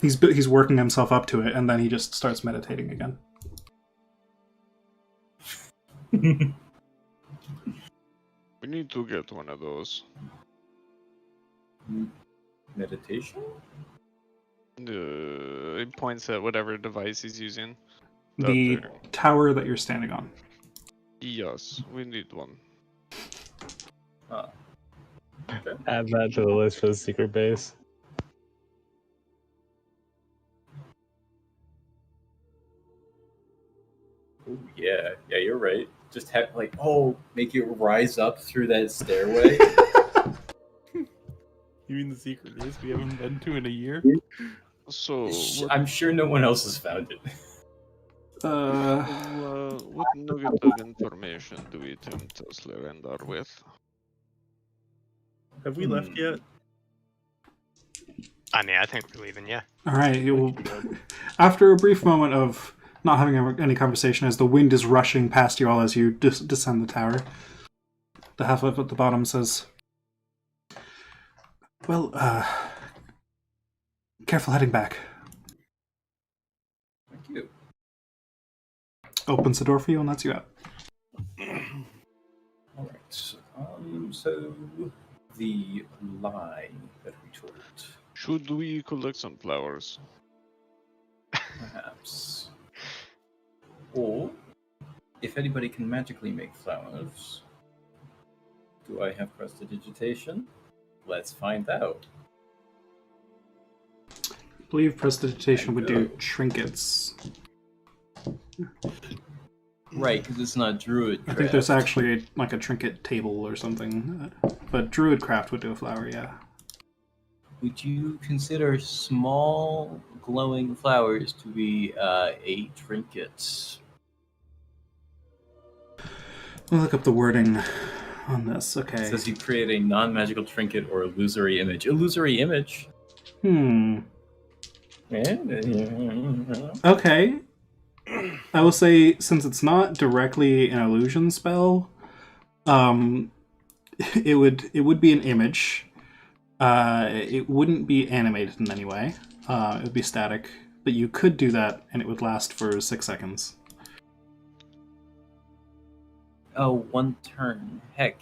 He's working himself up to it, and then he just starts meditating again. We need to get one of those. Meditation? He points at whatever device he's using. The Up there. tower that you're standing on. Yes, we need one. Add that to the list for the secret base. Oh, yeah, you're right. Just have make it rise up through that stairway. You mean the secret base we haven't been to in a year? So, I'm sure no one else has found it. what nugget of information do we attempt to surrender with? Have we left yet? I mean, I think we're leaving. Yeah. All right. You will, after a brief moment of not having any conversation, as the wind is rushing past you all as you descend the tower, the half-elf at the bottom says, "Well, careful heading back." Thank you. Opens the door for you and lets you out. All right. So the lie that we told, Should we collect some flowers? perhaps, or if anybody can magically make flowers, do I have prestidigitation? Let's find out. I believe prestidigitation would do trinkets. Right, because it's not druid. I think there's craft. actually like a trinket table or something, but druid craft would do a flower. Yeah. Would you consider small glowing flowers to be a trinket? I'll look up the wording on this. It Okay. says you create a non-magical trinket or illusory image. Illusory image. Okay. I will say, since it's not directly an illusion spell, it would be an image. It wouldn't be animated in any way. It would be static, but you could do that, and it would last for 6 seconds. Oh, one turn. Heck.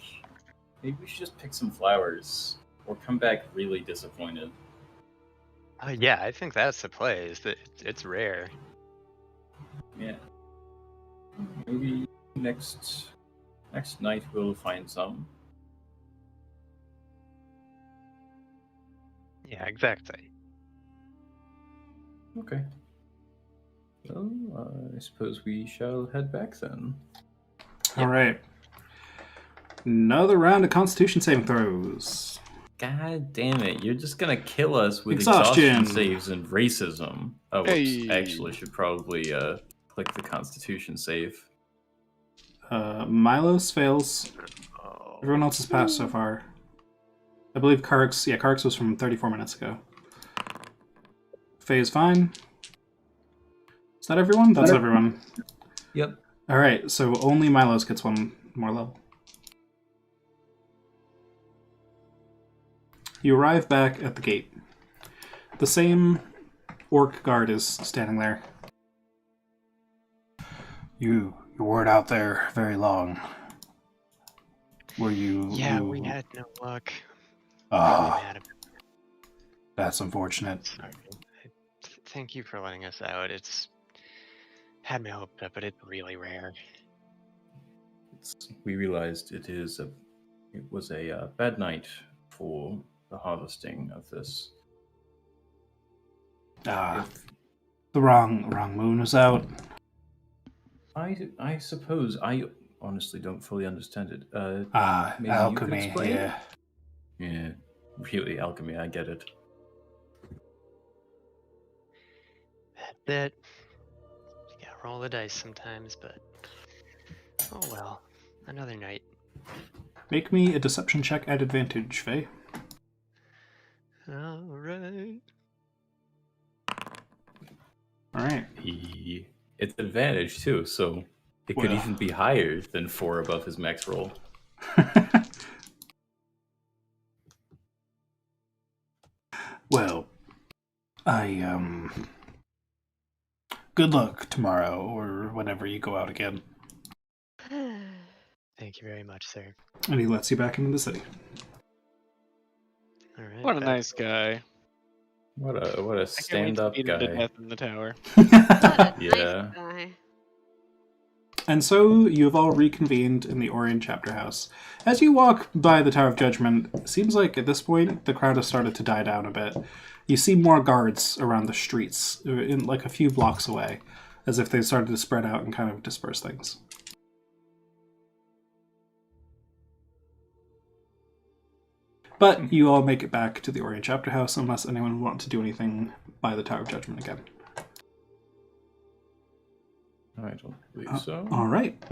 Maybe we should just pick some flowers. Or come back really disappointed. Yeah, I think that's the play. Is that it's rare. Yeah. Maybe next night we'll find some. Yeah, exactly. Okay. Well, I suppose we shall head back then. All right. Another round of Constitution saving throws. God damn it, you're just gonna kill us with Exhaustion. exhaustion saves and racism. Oh, whoops. Hey. Actually, should probably click the Constitution save. Milos fails. Oh. Everyone else has passed so far. I believe Karks was from 34 minutes ago. Faye is fine. Is that everyone? That's everyone. Yep. Alright, so only Milos gets one more level. You arrive back at the gate. The same orc guard is standing there. You weren't out there very long. Were you? Yeah, we had no luck. Ah, Really mad about it. that's unfortunate. Sorry. Thank you for letting us out. It's had my hopes up, but it's really rare. We realized it was a bad night for the harvesting of this. Ah, the wrong moon was out. I suppose I honestly don't fully understand it. Maybe you could Alchemy. explain? Yeah. Yeah, really, alchemy. I get it. That you gotta roll the dice sometimes, but oh well. Another night. Make me a deception check at advantage, Faye. Alright. Alright. It's advantage too, so it could Well. even be higher than 4 above his max roll. Well, good luck tomorrow or whenever you go out again. Thank you very much, sir. And he lets you back into the city. Alright. What a nice guy. What a I can't wait to stand-up beat him to guy. death in the tower. What a Yeah. nice guy. And so you have all reconvened in the Orient Chapter House. As you walk by the Tower of Judgment, it seems like at this point the crowd has started to die down a bit. You see more guards around the streets, in like a few blocks away, as if they've started to spread out and kind of disperse things. But you all make it back to the Orient Chapter House unless anyone wants to do anything by the Tower of Judgment again. I don't believe so. All right.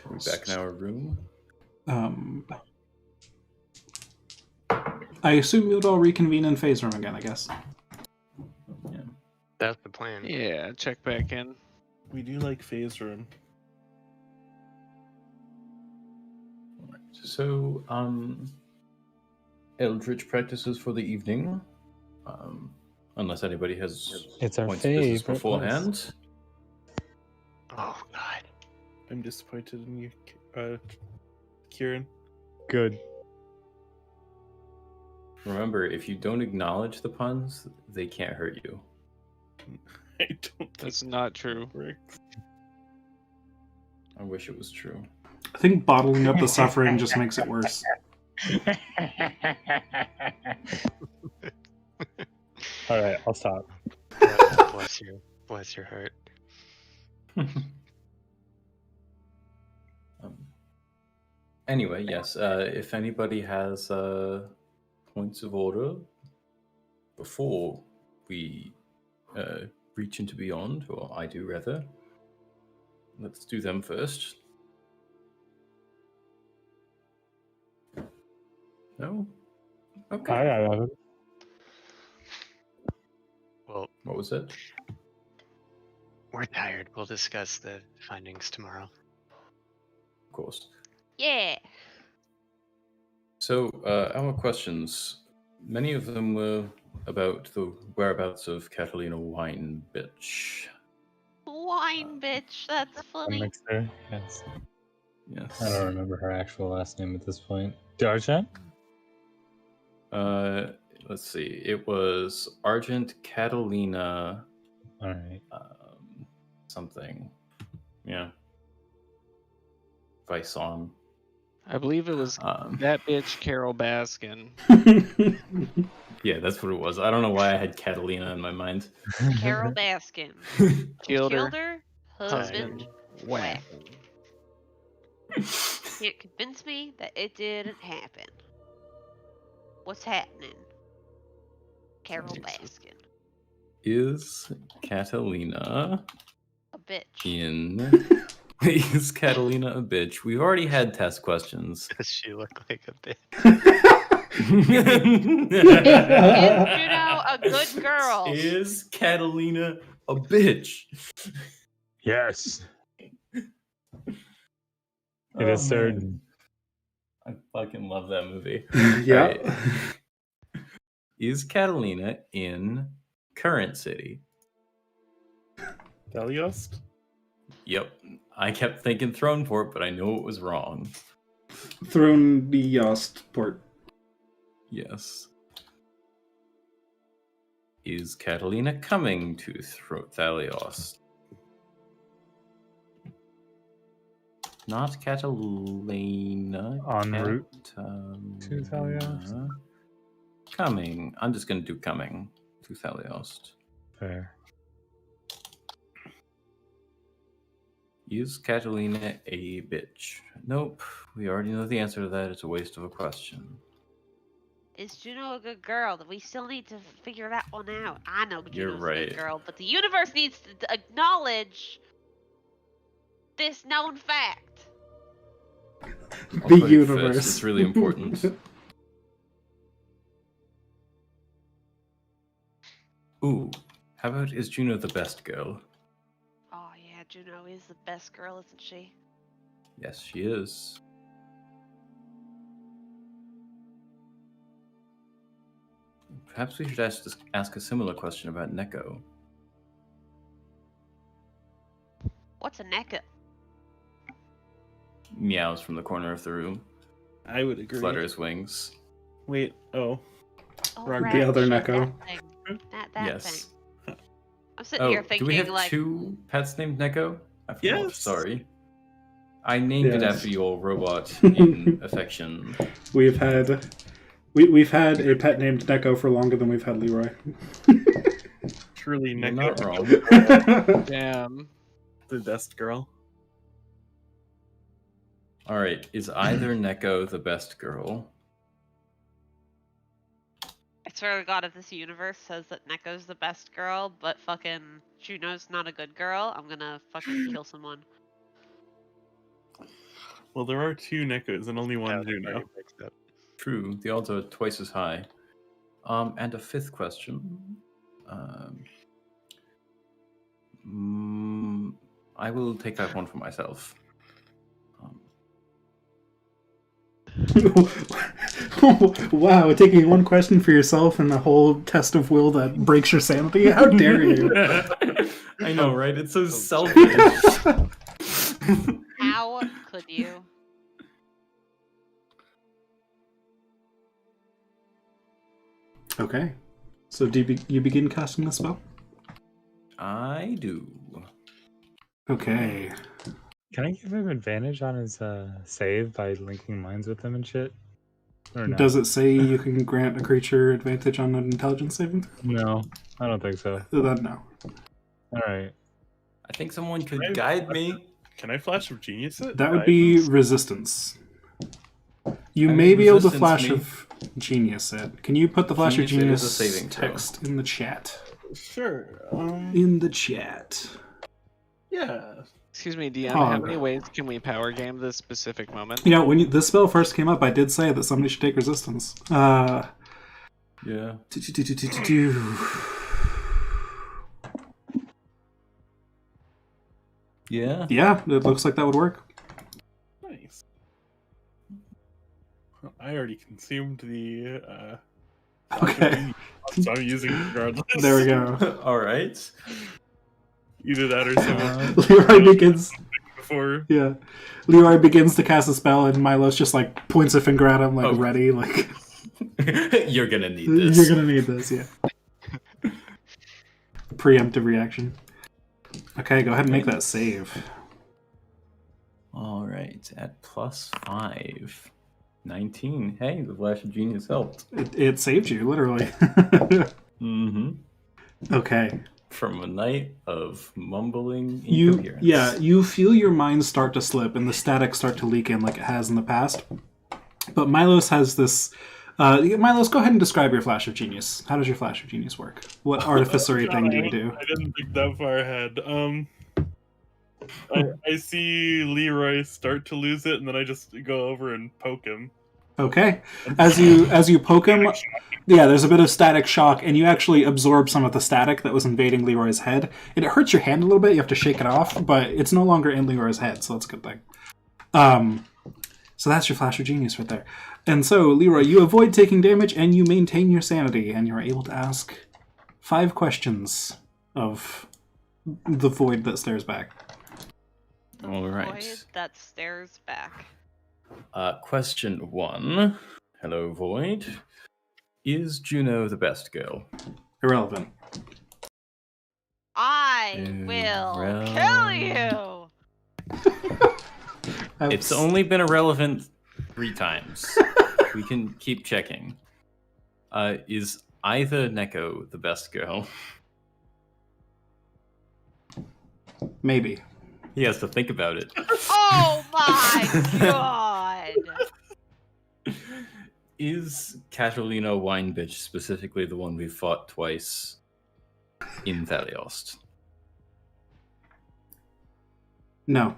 Are we back in our room? I assume you would all reconvene in phase room again, I guess. Yeah. That's the plan. Yeah, check back in. We do like phase room. So, Eldritch practices for the evening. Unless anybody has It's our points of business favorite beforehand. Oh god. I'm disappointed in you, Kieran. Good. Remember, if you don't acknowledge the puns, they can't hurt you. I don't think That's not true. that works. I wish it was true. I think bottling up the suffering just makes it worse. All right, I'll stop. Bless your heart. Anyway, yes. If anybody has points of order before we reach into beyond, or I do rather, let's do them first. No? Okay. I love it. Well, What was it? we're tired. We'll discuss the findings tomorrow. Of course. Yeah. So, our questions, many of them were about the whereabouts of Catalina Wine Bitch. Wine bitch. That's A funny. mixer. Yes. Yes. I don't remember her actual last name at this point. Darjan? Let's see. It was Argent Catalina All right. something. Yeah. Vison. I believe it was that bitch Carol Baskin. Yeah, that's what it was. I don't know why I had Catalina in my mind. Carol Baskin. Killed her. Her. Husband. Husband. Whack. Can't convince me that it didn't happen. What's happening? Carol Baskin. Is Catalina A bitch. in... Is Catalina a bitch? We've already had test questions. Does she look like a bitch? Is Juno a good girl? Is Catalina a bitch? Yes. It Oh, is certain. man. I fucking love that movie. Yeah. Alright. Is Catalina in Current City? Daliost? Yep. I kept thinking Throneport, but I know it was wrong. Throne the Yost port. Yes. Is Catalina coming to Thalios? Not Catalina. En route to Thalios? Coming. I'm just going to do coming to Thalios. Fair. Is Catalina a bitch? Nope. We already know the answer to that. It's a waste of a question. Is Juno a good girl? We still need to figure that one out. I know You're Juno's a right. good girl, but the universe needs to acknowledge this known fact. I'll The put it universe. first. It's really important. Ooh. How about is Juno the best girl? Oh yeah, Juno is the best girl, isn't she? Yes, she is. Perhaps we should ask a similar question about Neko. What's a NECA? Meows from the corner of the room. I would agree. Flutters wings. Wait, oh. Oh, Wrong. right. The other shit, Neko. That thing. That Yes. thing. I'm sitting here thinking, do we have like, two pets named Neko? I forgot. Yes. Sorry. I named it Yes. after your robot in affection. We've had a pet named Neko for longer than we've had Leroy. Truly You're Neko, not wrong. Damn. the best girl. Alright, is either Neko the best girl? I swear to God, if this universe says that Neko's the best girl, but fucking Juno's not a good girl, I'm gonna fucking kill someone. Well, there are two Nekos and only one Juno. True, the odds are twice as high. And a fifth question. I will take that one for myself. Wow, taking one question for yourself and a whole test of will that breaks your sanity? How dare you? I know, right? It's so selfish. How could you? Okay. So do you begin casting the spell? I do. Okay. Can I give him advantage on his save by linking minds with him and shit? Or no? Does it say you can grant a creature advantage on an intelligence saving throw? No, I don't think so. Then no. All right. I think someone could Right. guide me. Can I flash of genius it? That would be Guidance? resistance. You I may mean, be able to resistance flash me. of genius it. Can you put the flash of Genius it is genius a saving throw. text in the chat? Sure. In the chat. Yeah. Excuse me, Dion. Oh. How many ways can we power game this specific moment? You know, when this spell first came up, I did say that somebody should take resistance. Yeah. Yeah. Yeah, it looks like that would work. Nice. I already consumed the Okay. so I'm using it regardless. There we go. All right. Either that or someone Leroy begins. before. Yeah, Leroy begins to cast a spell, and Milos just like points a finger at him, like Oh. ready, like You're gonna need this. you're gonna need this. Yeah. Preemptive reaction. Okay, go ahead and make that save. All right, at +5. 19. Hey, the flash of genius helped. It saved you, literally. Mm-hmm. Okay. From a night of mumbling You incoherence. you feel your mind start to slip and the static start to leak in like it has in the past. But Milos has this. Milos, go ahead and describe your flash of genius. How does your flash of genius work? What artificery thing do you do? I didn't think that far ahead. I see Leroy start to lose it, and then I just go over and poke him. Okay. As you poke him, yeah, there's a bit of static shock, and you actually absorb some of the static that was invading Leroy's head. And it hurts your hand a little bit. You have to shake it off, but it's no longer in Leroy's head, so that's a good thing. So that's your flash of genius right there. And so, Leroy, you avoid taking damage, and you maintain your sanity, and you're able to ask 5 questions of the void that stares back. All right. Void that stares back. Question 1. Hello, Void. Is Juno the best girl? Irrelevant. I will kill you. It's only been irrelevant 3 times. We can keep checking. Is either Neko the best girl? Maybe. He has to think about it. Oh my god. Is Catalina Winebitch specifically the one we fought twice in Thaliost? No.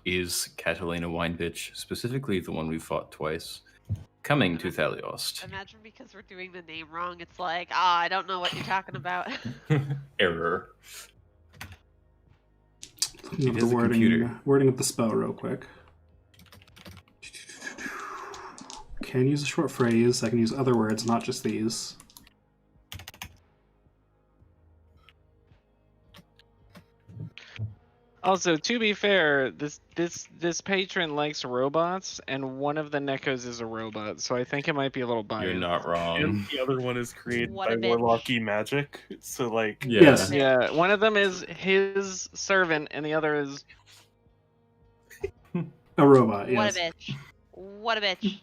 Is Catalina Winebitch specifically the one we fought twice coming to Thaliost? Imagine because we're doing the name wrong, it's like, I don't know what you're talking about. Error. Looking It up is the a computer. wording of the spell real quick. Can use a short phrase. I can use other words, not just these. Also, to be fair, this patron likes robots, and one of the Nekos is a robot, so I think it might be a little biased. You're not wrong. And the other one is created What by a bitch. Warlocky magic. So, like, Yeah. Yes. Yeah, one of them is his servant, and the other is A robot, yes. What a bitch. What a bitch.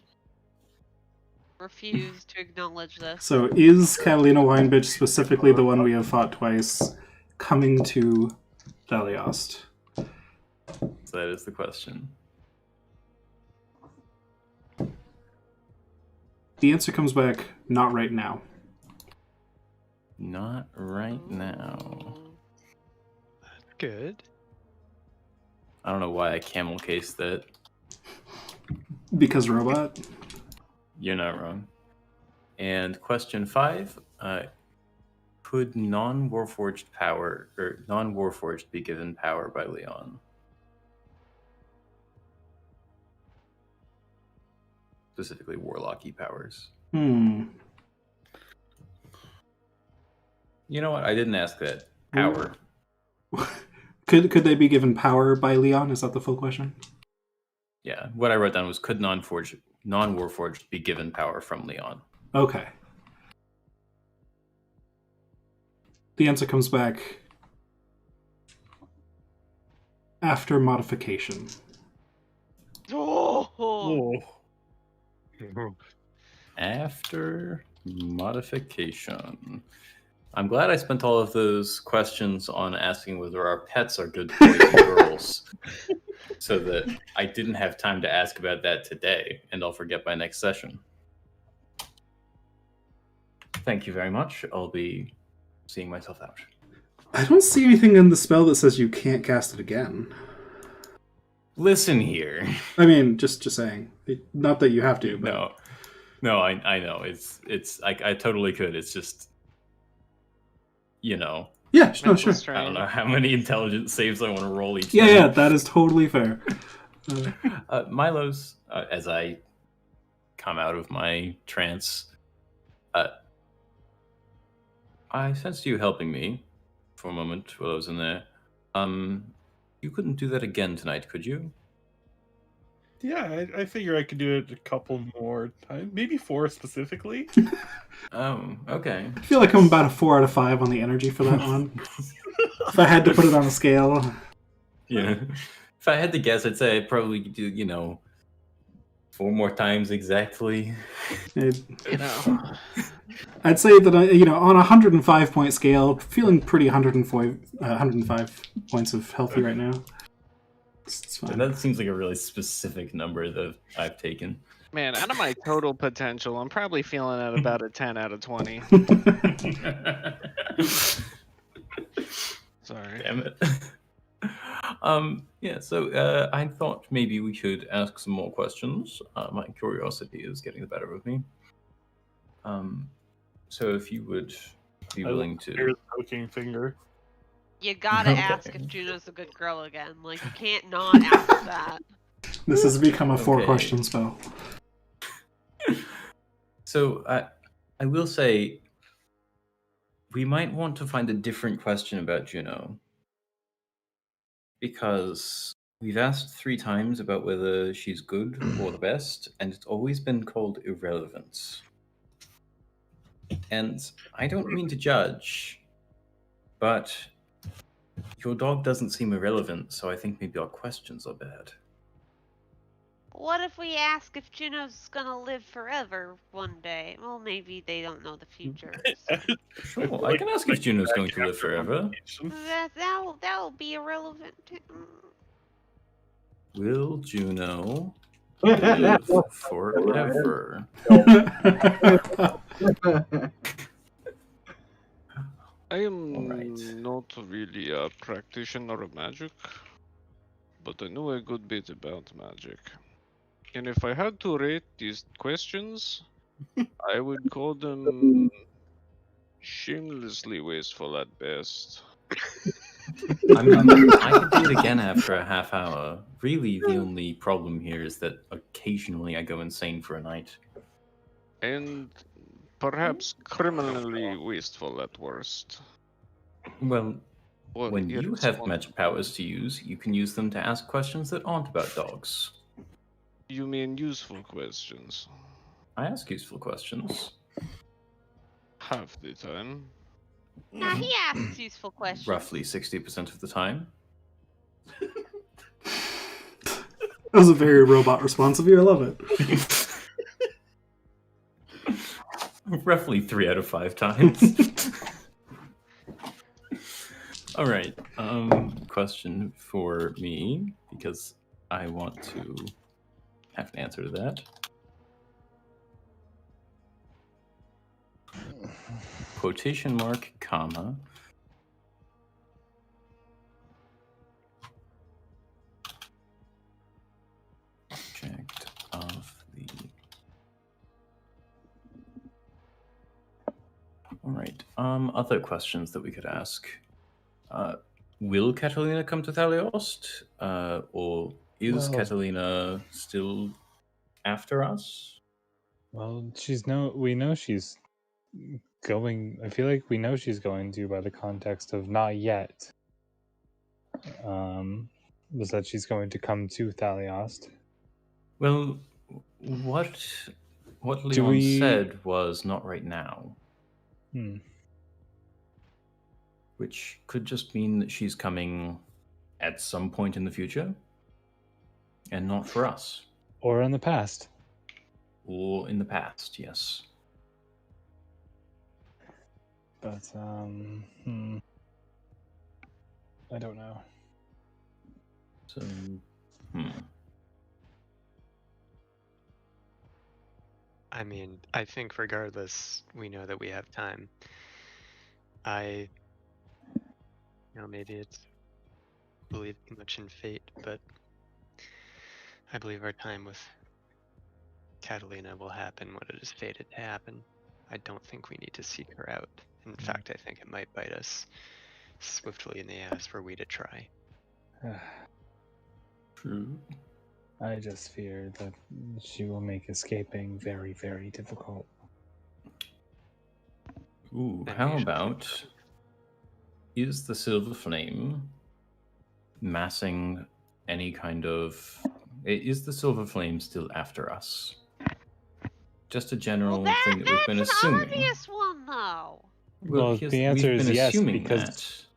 Refuse to acknowledge this. So is Catalina Winebitch specifically the one we have fought twice coming to Thaliost? So that is the question. The answer comes back, not right now. Not right now. Good. I don't know why I camel cased that. Because robot? You're not wrong. And question 5. Could non-Warforged power, or non-Warforged be given power by Leon? Specifically Warlocky powers. Hmm. You know what? I didn't ask that. Power. Could they be given power by Leon? Is that the full question? Yeah. What I wrote down was could non-Warforged be given power from Leon? Okay. The answer comes back after modification. Oh! Oh. After modification. I'm glad I spent all of those questions on asking whether our pets are good boys and girls, so that I didn't have time to ask about that today, and I'll forget by next session. Thank you very much. I'll be seeing myself out. I don't see anything in the spell that says you can't cast it again. Listen here. I mean, just saying. Not that you have to, but... No, I know. It's I totally could. It's just, you know. Yeah, no, Mental sure. strain. I don't know how many intelligence saves I want to roll each Yeah, time. that is totally fair. Milo's, as I come out of my trance, I sensed you helping me for a moment while I was in there. You couldn't do that again tonight, could you? Yeah, I figure I could do it a couple more times. Maybe 4 specifically. Oh, okay. I feel like I'm about a 4 out of 5 on the energy for that one. If I had to put it on a scale. Yeah. If I had to guess, I'd say I'd probably do, 4 more times exactly. I'd say that, on a 105-point scale, feeling pretty 105 points of healthy right now. It's fine. And that seems like a really specific number that I've taken. Man, out of my total potential, I'm probably feeling at about a 10 out of 20. Sorry. Damn it. Yeah, so I thought maybe we should ask some more questions. My curiosity is getting the better of me. So if you would be willing to... Here's poking finger. You gotta Okay. ask if Juno's a good girl again. Like, you can't not ask that. This has become a Okay. 4-question spell. So I will say we might want to find a different question about Juno. Because we've asked 3 times about whether she's good or the best, and it's always been called irrelevance. And I don't mean to judge, but your dog doesn't seem irrelevant, so I think maybe our questions are bad. What if we ask if Juno's gonna live forever one day? Well, maybe they don't know the future. So. Sure, I can ask if Juno's going to live forever. That'll be irrelevant. Will Juno live forever? I am Alright. not really a practitioner of magic, but I know a good bit about magic. And if I had to rate these questions, I would call them shamelessly wasteful at best. I mean, I could do it again after a half hour. Really, the only problem here is that occasionally I go insane for a night. And perhaps criminally wasteful at worst. Well, Or when you have irresponsible. magic powers to use, you can use them to ask questions that aren't about dogs. You mean useful questions? I ask useful questions. Half the time. Nah, he asks useful questions. Roughly 60% of the time. That was a very robot response of you. I love it. Roughly 3 out of 5 times. All right. Question for me, because I want to have an answer to that. Quotation mark, comma. Object of the... All right. Other questions that we could ask. Will Catalina come to Thaliost? Or is Well- Catalina still after us? Well, we know she's going. I feel like we know she's going to by the context of not yet. Was that she's going to come to Thaliost? Well, what Do Leon we- said was not right now, Hmm. which could just mean that she's coming at some point in the future, and not for us. Or in the past. Or in the past, yes. But, I don't know. So, I mean, I think regardless, we know that we have time. Maybe it's believe too much in fate, but I believe our time with Catalina will happen when it is fated to happen. I don't think we need to seek her out. In fact, I think it might bite us swiftly in the ass were we to try. true. I just fear that she will make escaping very, very difficult. Ooh, Then how we shall about... Is the Silver Flame massing any kind of... Is the Silver Flame still after us? Just a general Well, thing that we've been that's an assuming. obvious one, though. Well, the answer we've is been yes, assuming because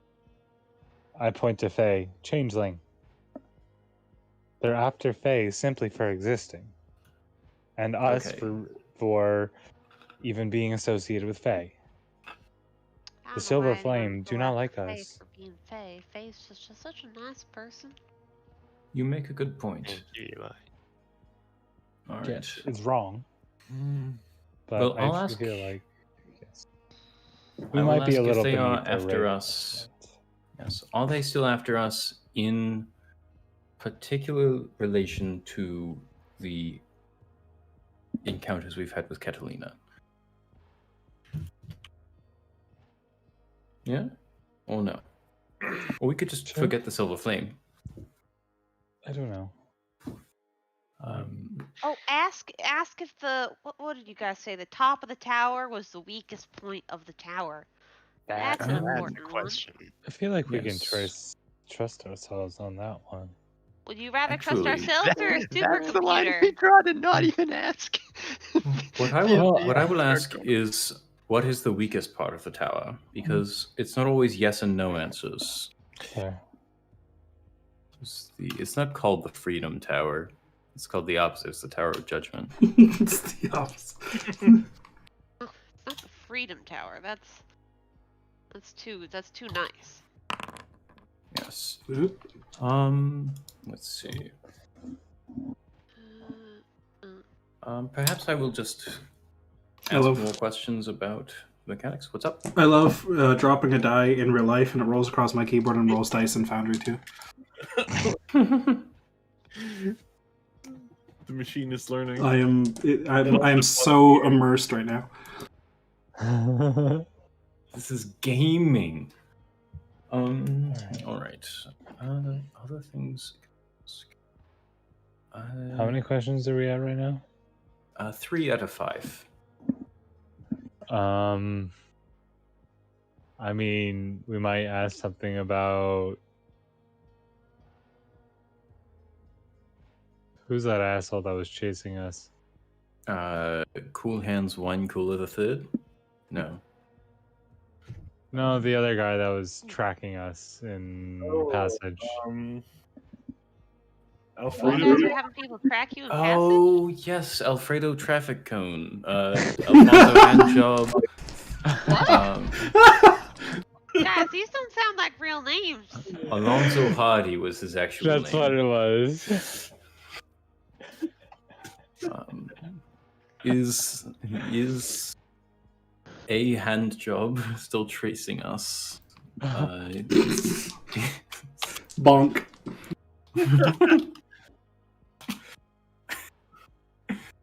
that. I point to Faye. Changeling. They're after Faye simply for existing. And us Okay. for even being associated with Faye. I The don't know why Silver anyone Flame would do go not after like Faye us. for being Faye. Faye's just such a nice person. You make a good point. Thank you, Eli. All right. Yes, it's wrong. But Well, I'll I ask... feel like yes. I We will might be ask a little if they are beneath their after radar, us. but- Yes. Are they still after us in particular relation to the encounters we've had with Catalina? Yeah? Or no? Or we could just Sure. forget the Silver Flame. I don't know. Oh, ask if the what did you guys say? The top of the tower was the weakest point of the tower. That's an That's a important one. question. I feel like we can Yes. trust ourselves on that one. Would you rather trust Actually, ourselves or a That's the line supercomputer? we draw to not even ask. What I will ask is, what is the weakest part of the tower? Because it's not always yes and no answers. There. It's not called the Freedom Tower. It's called the opposite. It's the Tower of Judgment. It's the opposite. It's not the Freedom Tower. That's too nice. Yes. Oop. Let's see. Perhaps I will just ask more questions about mechanics. What's up? I love dropping a die in real life and it rolls across my keyboard and rolls dice in Foundry too. The machine is learning. I am so immersed right now. This is gaming. All right. Other things. How many questions are we at right now? 3 out of 5. I mean, we might ask something about who's that asshole that was chasing us? Cool Hands 1, Cooler the Third? No. No, the other guy that was tracking us in Passage. You Alfredo. guys are having people track you in Passage? Oh, yes, Alfredo Traffic Cone. Alfonso Handjob. Guys, these don't sound like real names. Alonso Hardy was his actual That's name. what it was. Is a hand job still tracing us? Bonk.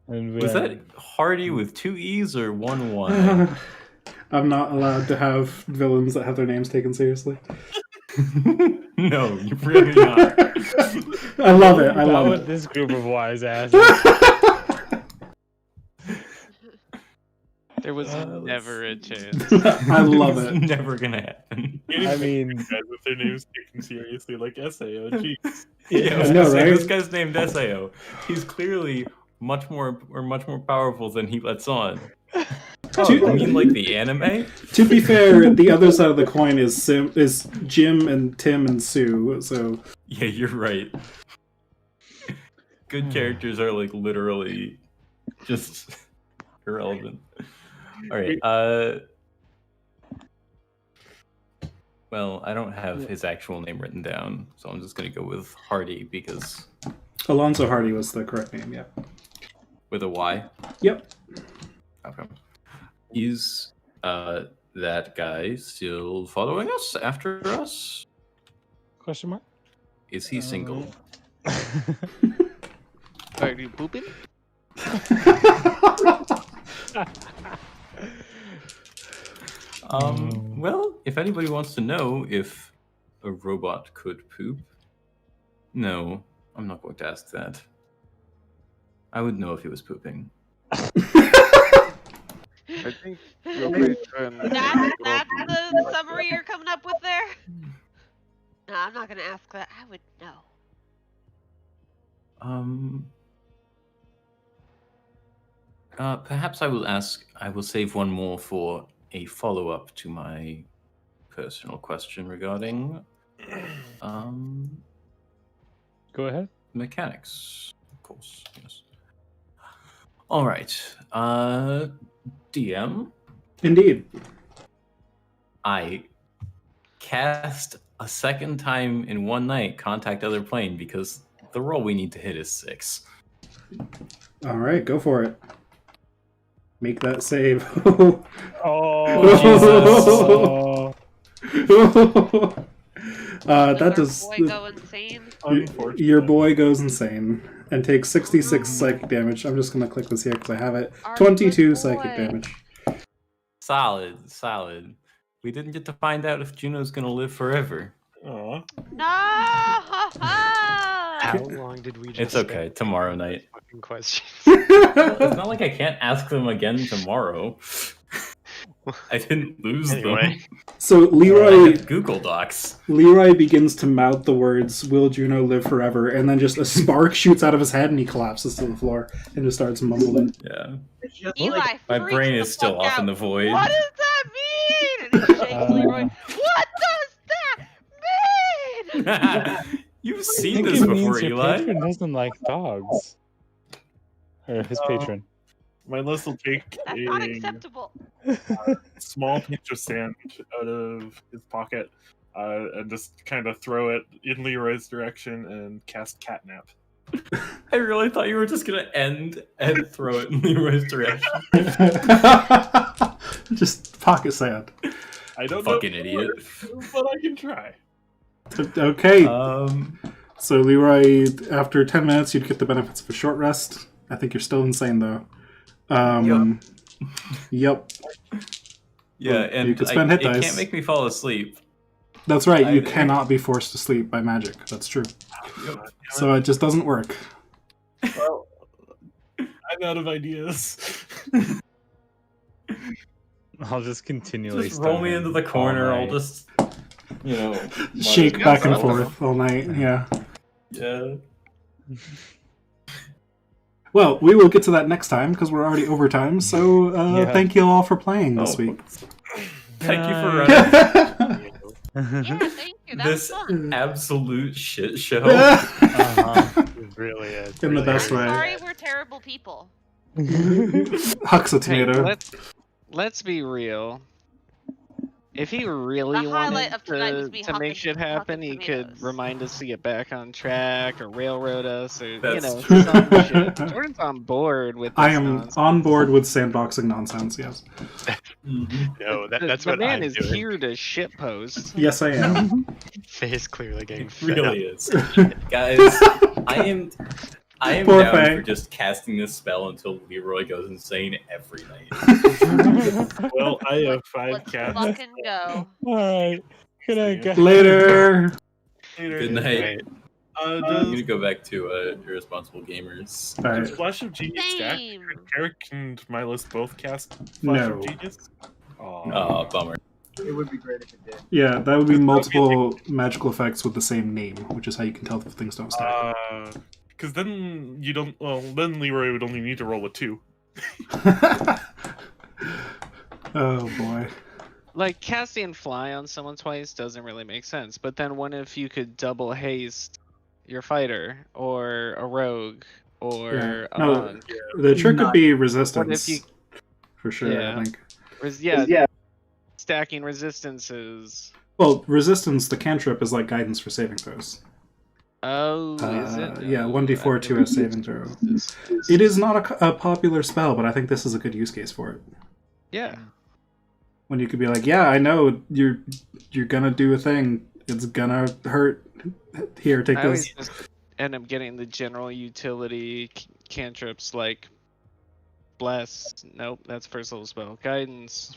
Was that Hardy with 2 E's or 1 Y? I'm not allowed to have villains that have their names taken seriously. No, you really not. I love it. I Not love with it. this group of wise asses. There was never a chance. I love It's it. never gonna happen. I mean, guys with their names taken seriously, like SAO. Jeez. Yeah, I was I gonna know, say, right? this guy's named Sao. He's clearly much more powerful than he lets on. Oh, you mean like the anime? To be fair, the other side of the coin is Jim and Tim and Sue. So Yeah, you're right. good characters are like literally just irrelevant. All right. Well, I don't have his actual name written down, so I'm just gonna go with Hardy because Alonzo Hardy was the correct name. Yeah. with a Y. Yep. Okay. Is that guy still following us after us? Question mark? Is he single? Are you pooping? Well, if anybody wants to know if a robot could poop, no, I'm not going to ask that. I would know if he was pooping. I think your patron. That's the summary you're coming up with there? No, I'm not gonna ask that. I would know. Perhaps I will save one more for a follow-up to my personal question regarding Go ahead. mechanics, of course. Yes. All right. DM, Indeed. I cast a second time in one night contact other plane because the roll we need to hit is 6. All right, go for it. Make that save. Oh, That Does does. our boy go insane? Your boy goes insane and takes 66 psychic damage. I'm just gonna click this here because I have it. Our 22 good psychic boy. damage. Solid. We didn't get to find out if Juno's gonna live forever. Aw. No! How long did we just It's okay. Tomorrow night. fucking questions? It's not like I can't ask them again tomorrow. I didn't lose Anyway. them. So I Leroy have Google Docs. begins to mouth the words, "Will Juno live forever?" And then just a spark shoots out of his head and he collapses to the floor and just starts mumbling. Yeah. Eli My freaks brain the is still fuck off out. in the void. What does that mean? And he shakes Leroy. What does that mean? You've I seen think this it before, means your Eli. patron doesn't like dogs. Or his patron. My list will take That's not a acceptable. small pinch of sand out of his pocket and just kind of throw it in Leroy's direction and cast Catnap. I really thought you were just gonna end and throw it in Leroy's direction. Just pocket sand. I don't Fucking know, idiot. but I can try. Okay. Um, So Leroy, after 10 minutes, you'd get the benefits of a short rest. I think you're still insane though. Yep. yeah, Well, and you could spend hit it dice. can't make me fall asleep. That's right. You I- cannot be forced to sleep by magic. That's true. Yep. So it just doesn't work. Well, I'm out of ideas. I'll just continually Just roll stun me him into the all corner. I'll night. just, Shake back and myself. forth all night. Yeah. Yeah. Well, we will get to that next time because we're already over time. So Yeah. thank you all for playing this Oh, week. Thank you for Nice. running Yeah, thank you. That was this fun. absolute shit show. It really is. In the really best is. way. Sorry, we're terrible people. Huck's a Hey, tomato. let's be real. If he really The highlight wanted of tonight was me to make hucking- shit happen, hucking he could tomatoes. remind us to get back on track or railroad us or That's some true. shit. Jordan's on board with this I am nonsense. on board with sandboxing nonsense, yes. Mhm. No, The- that's the what man I'm is doing. here to shitpost. Yes, I am. Face clearly getting It fed really up. is. Guys, I am Poor down Faye. for just casting this spell until Leroy goes insane every night. Well, I have 5 Let's cats. fucking go. Alright. Good night, guys. Later. Good night. Right. I'm gonna go back to Irresponsible Gamers. All Does right. Flash of Genius stack? Same. Could Eric and my list both cast Flash No. of Genius? Oh, bummer. It would be great if it did. Yeah, that would be multiple magical effects with the same name, which is how you can tell if things don't stack. Because then you don't. Well, then Leroy would only need to roll a 2. Oh boy. Like casting fly on someone twice doesn't really make sense. But then what if you could double haste your fighter or a rogue or a No, monk. the trick would be What resistance. if you For sure, Yeah. I think. Stacking resistances. Well, resistance, the cantrip is like guidance for saving throws. Oh, is it? Yeah, Oh, 1d4 I've to never a saving used throw. resistance. It is not a popular spell, but I think this is a good use case for it. Yeah. When you could be like, yeah, I know you're gonna do a thing. It's gonna hurt. Here, take I this. always just end up getting the general utility cantrips like bless. Nope, that's first level spell. Guidance.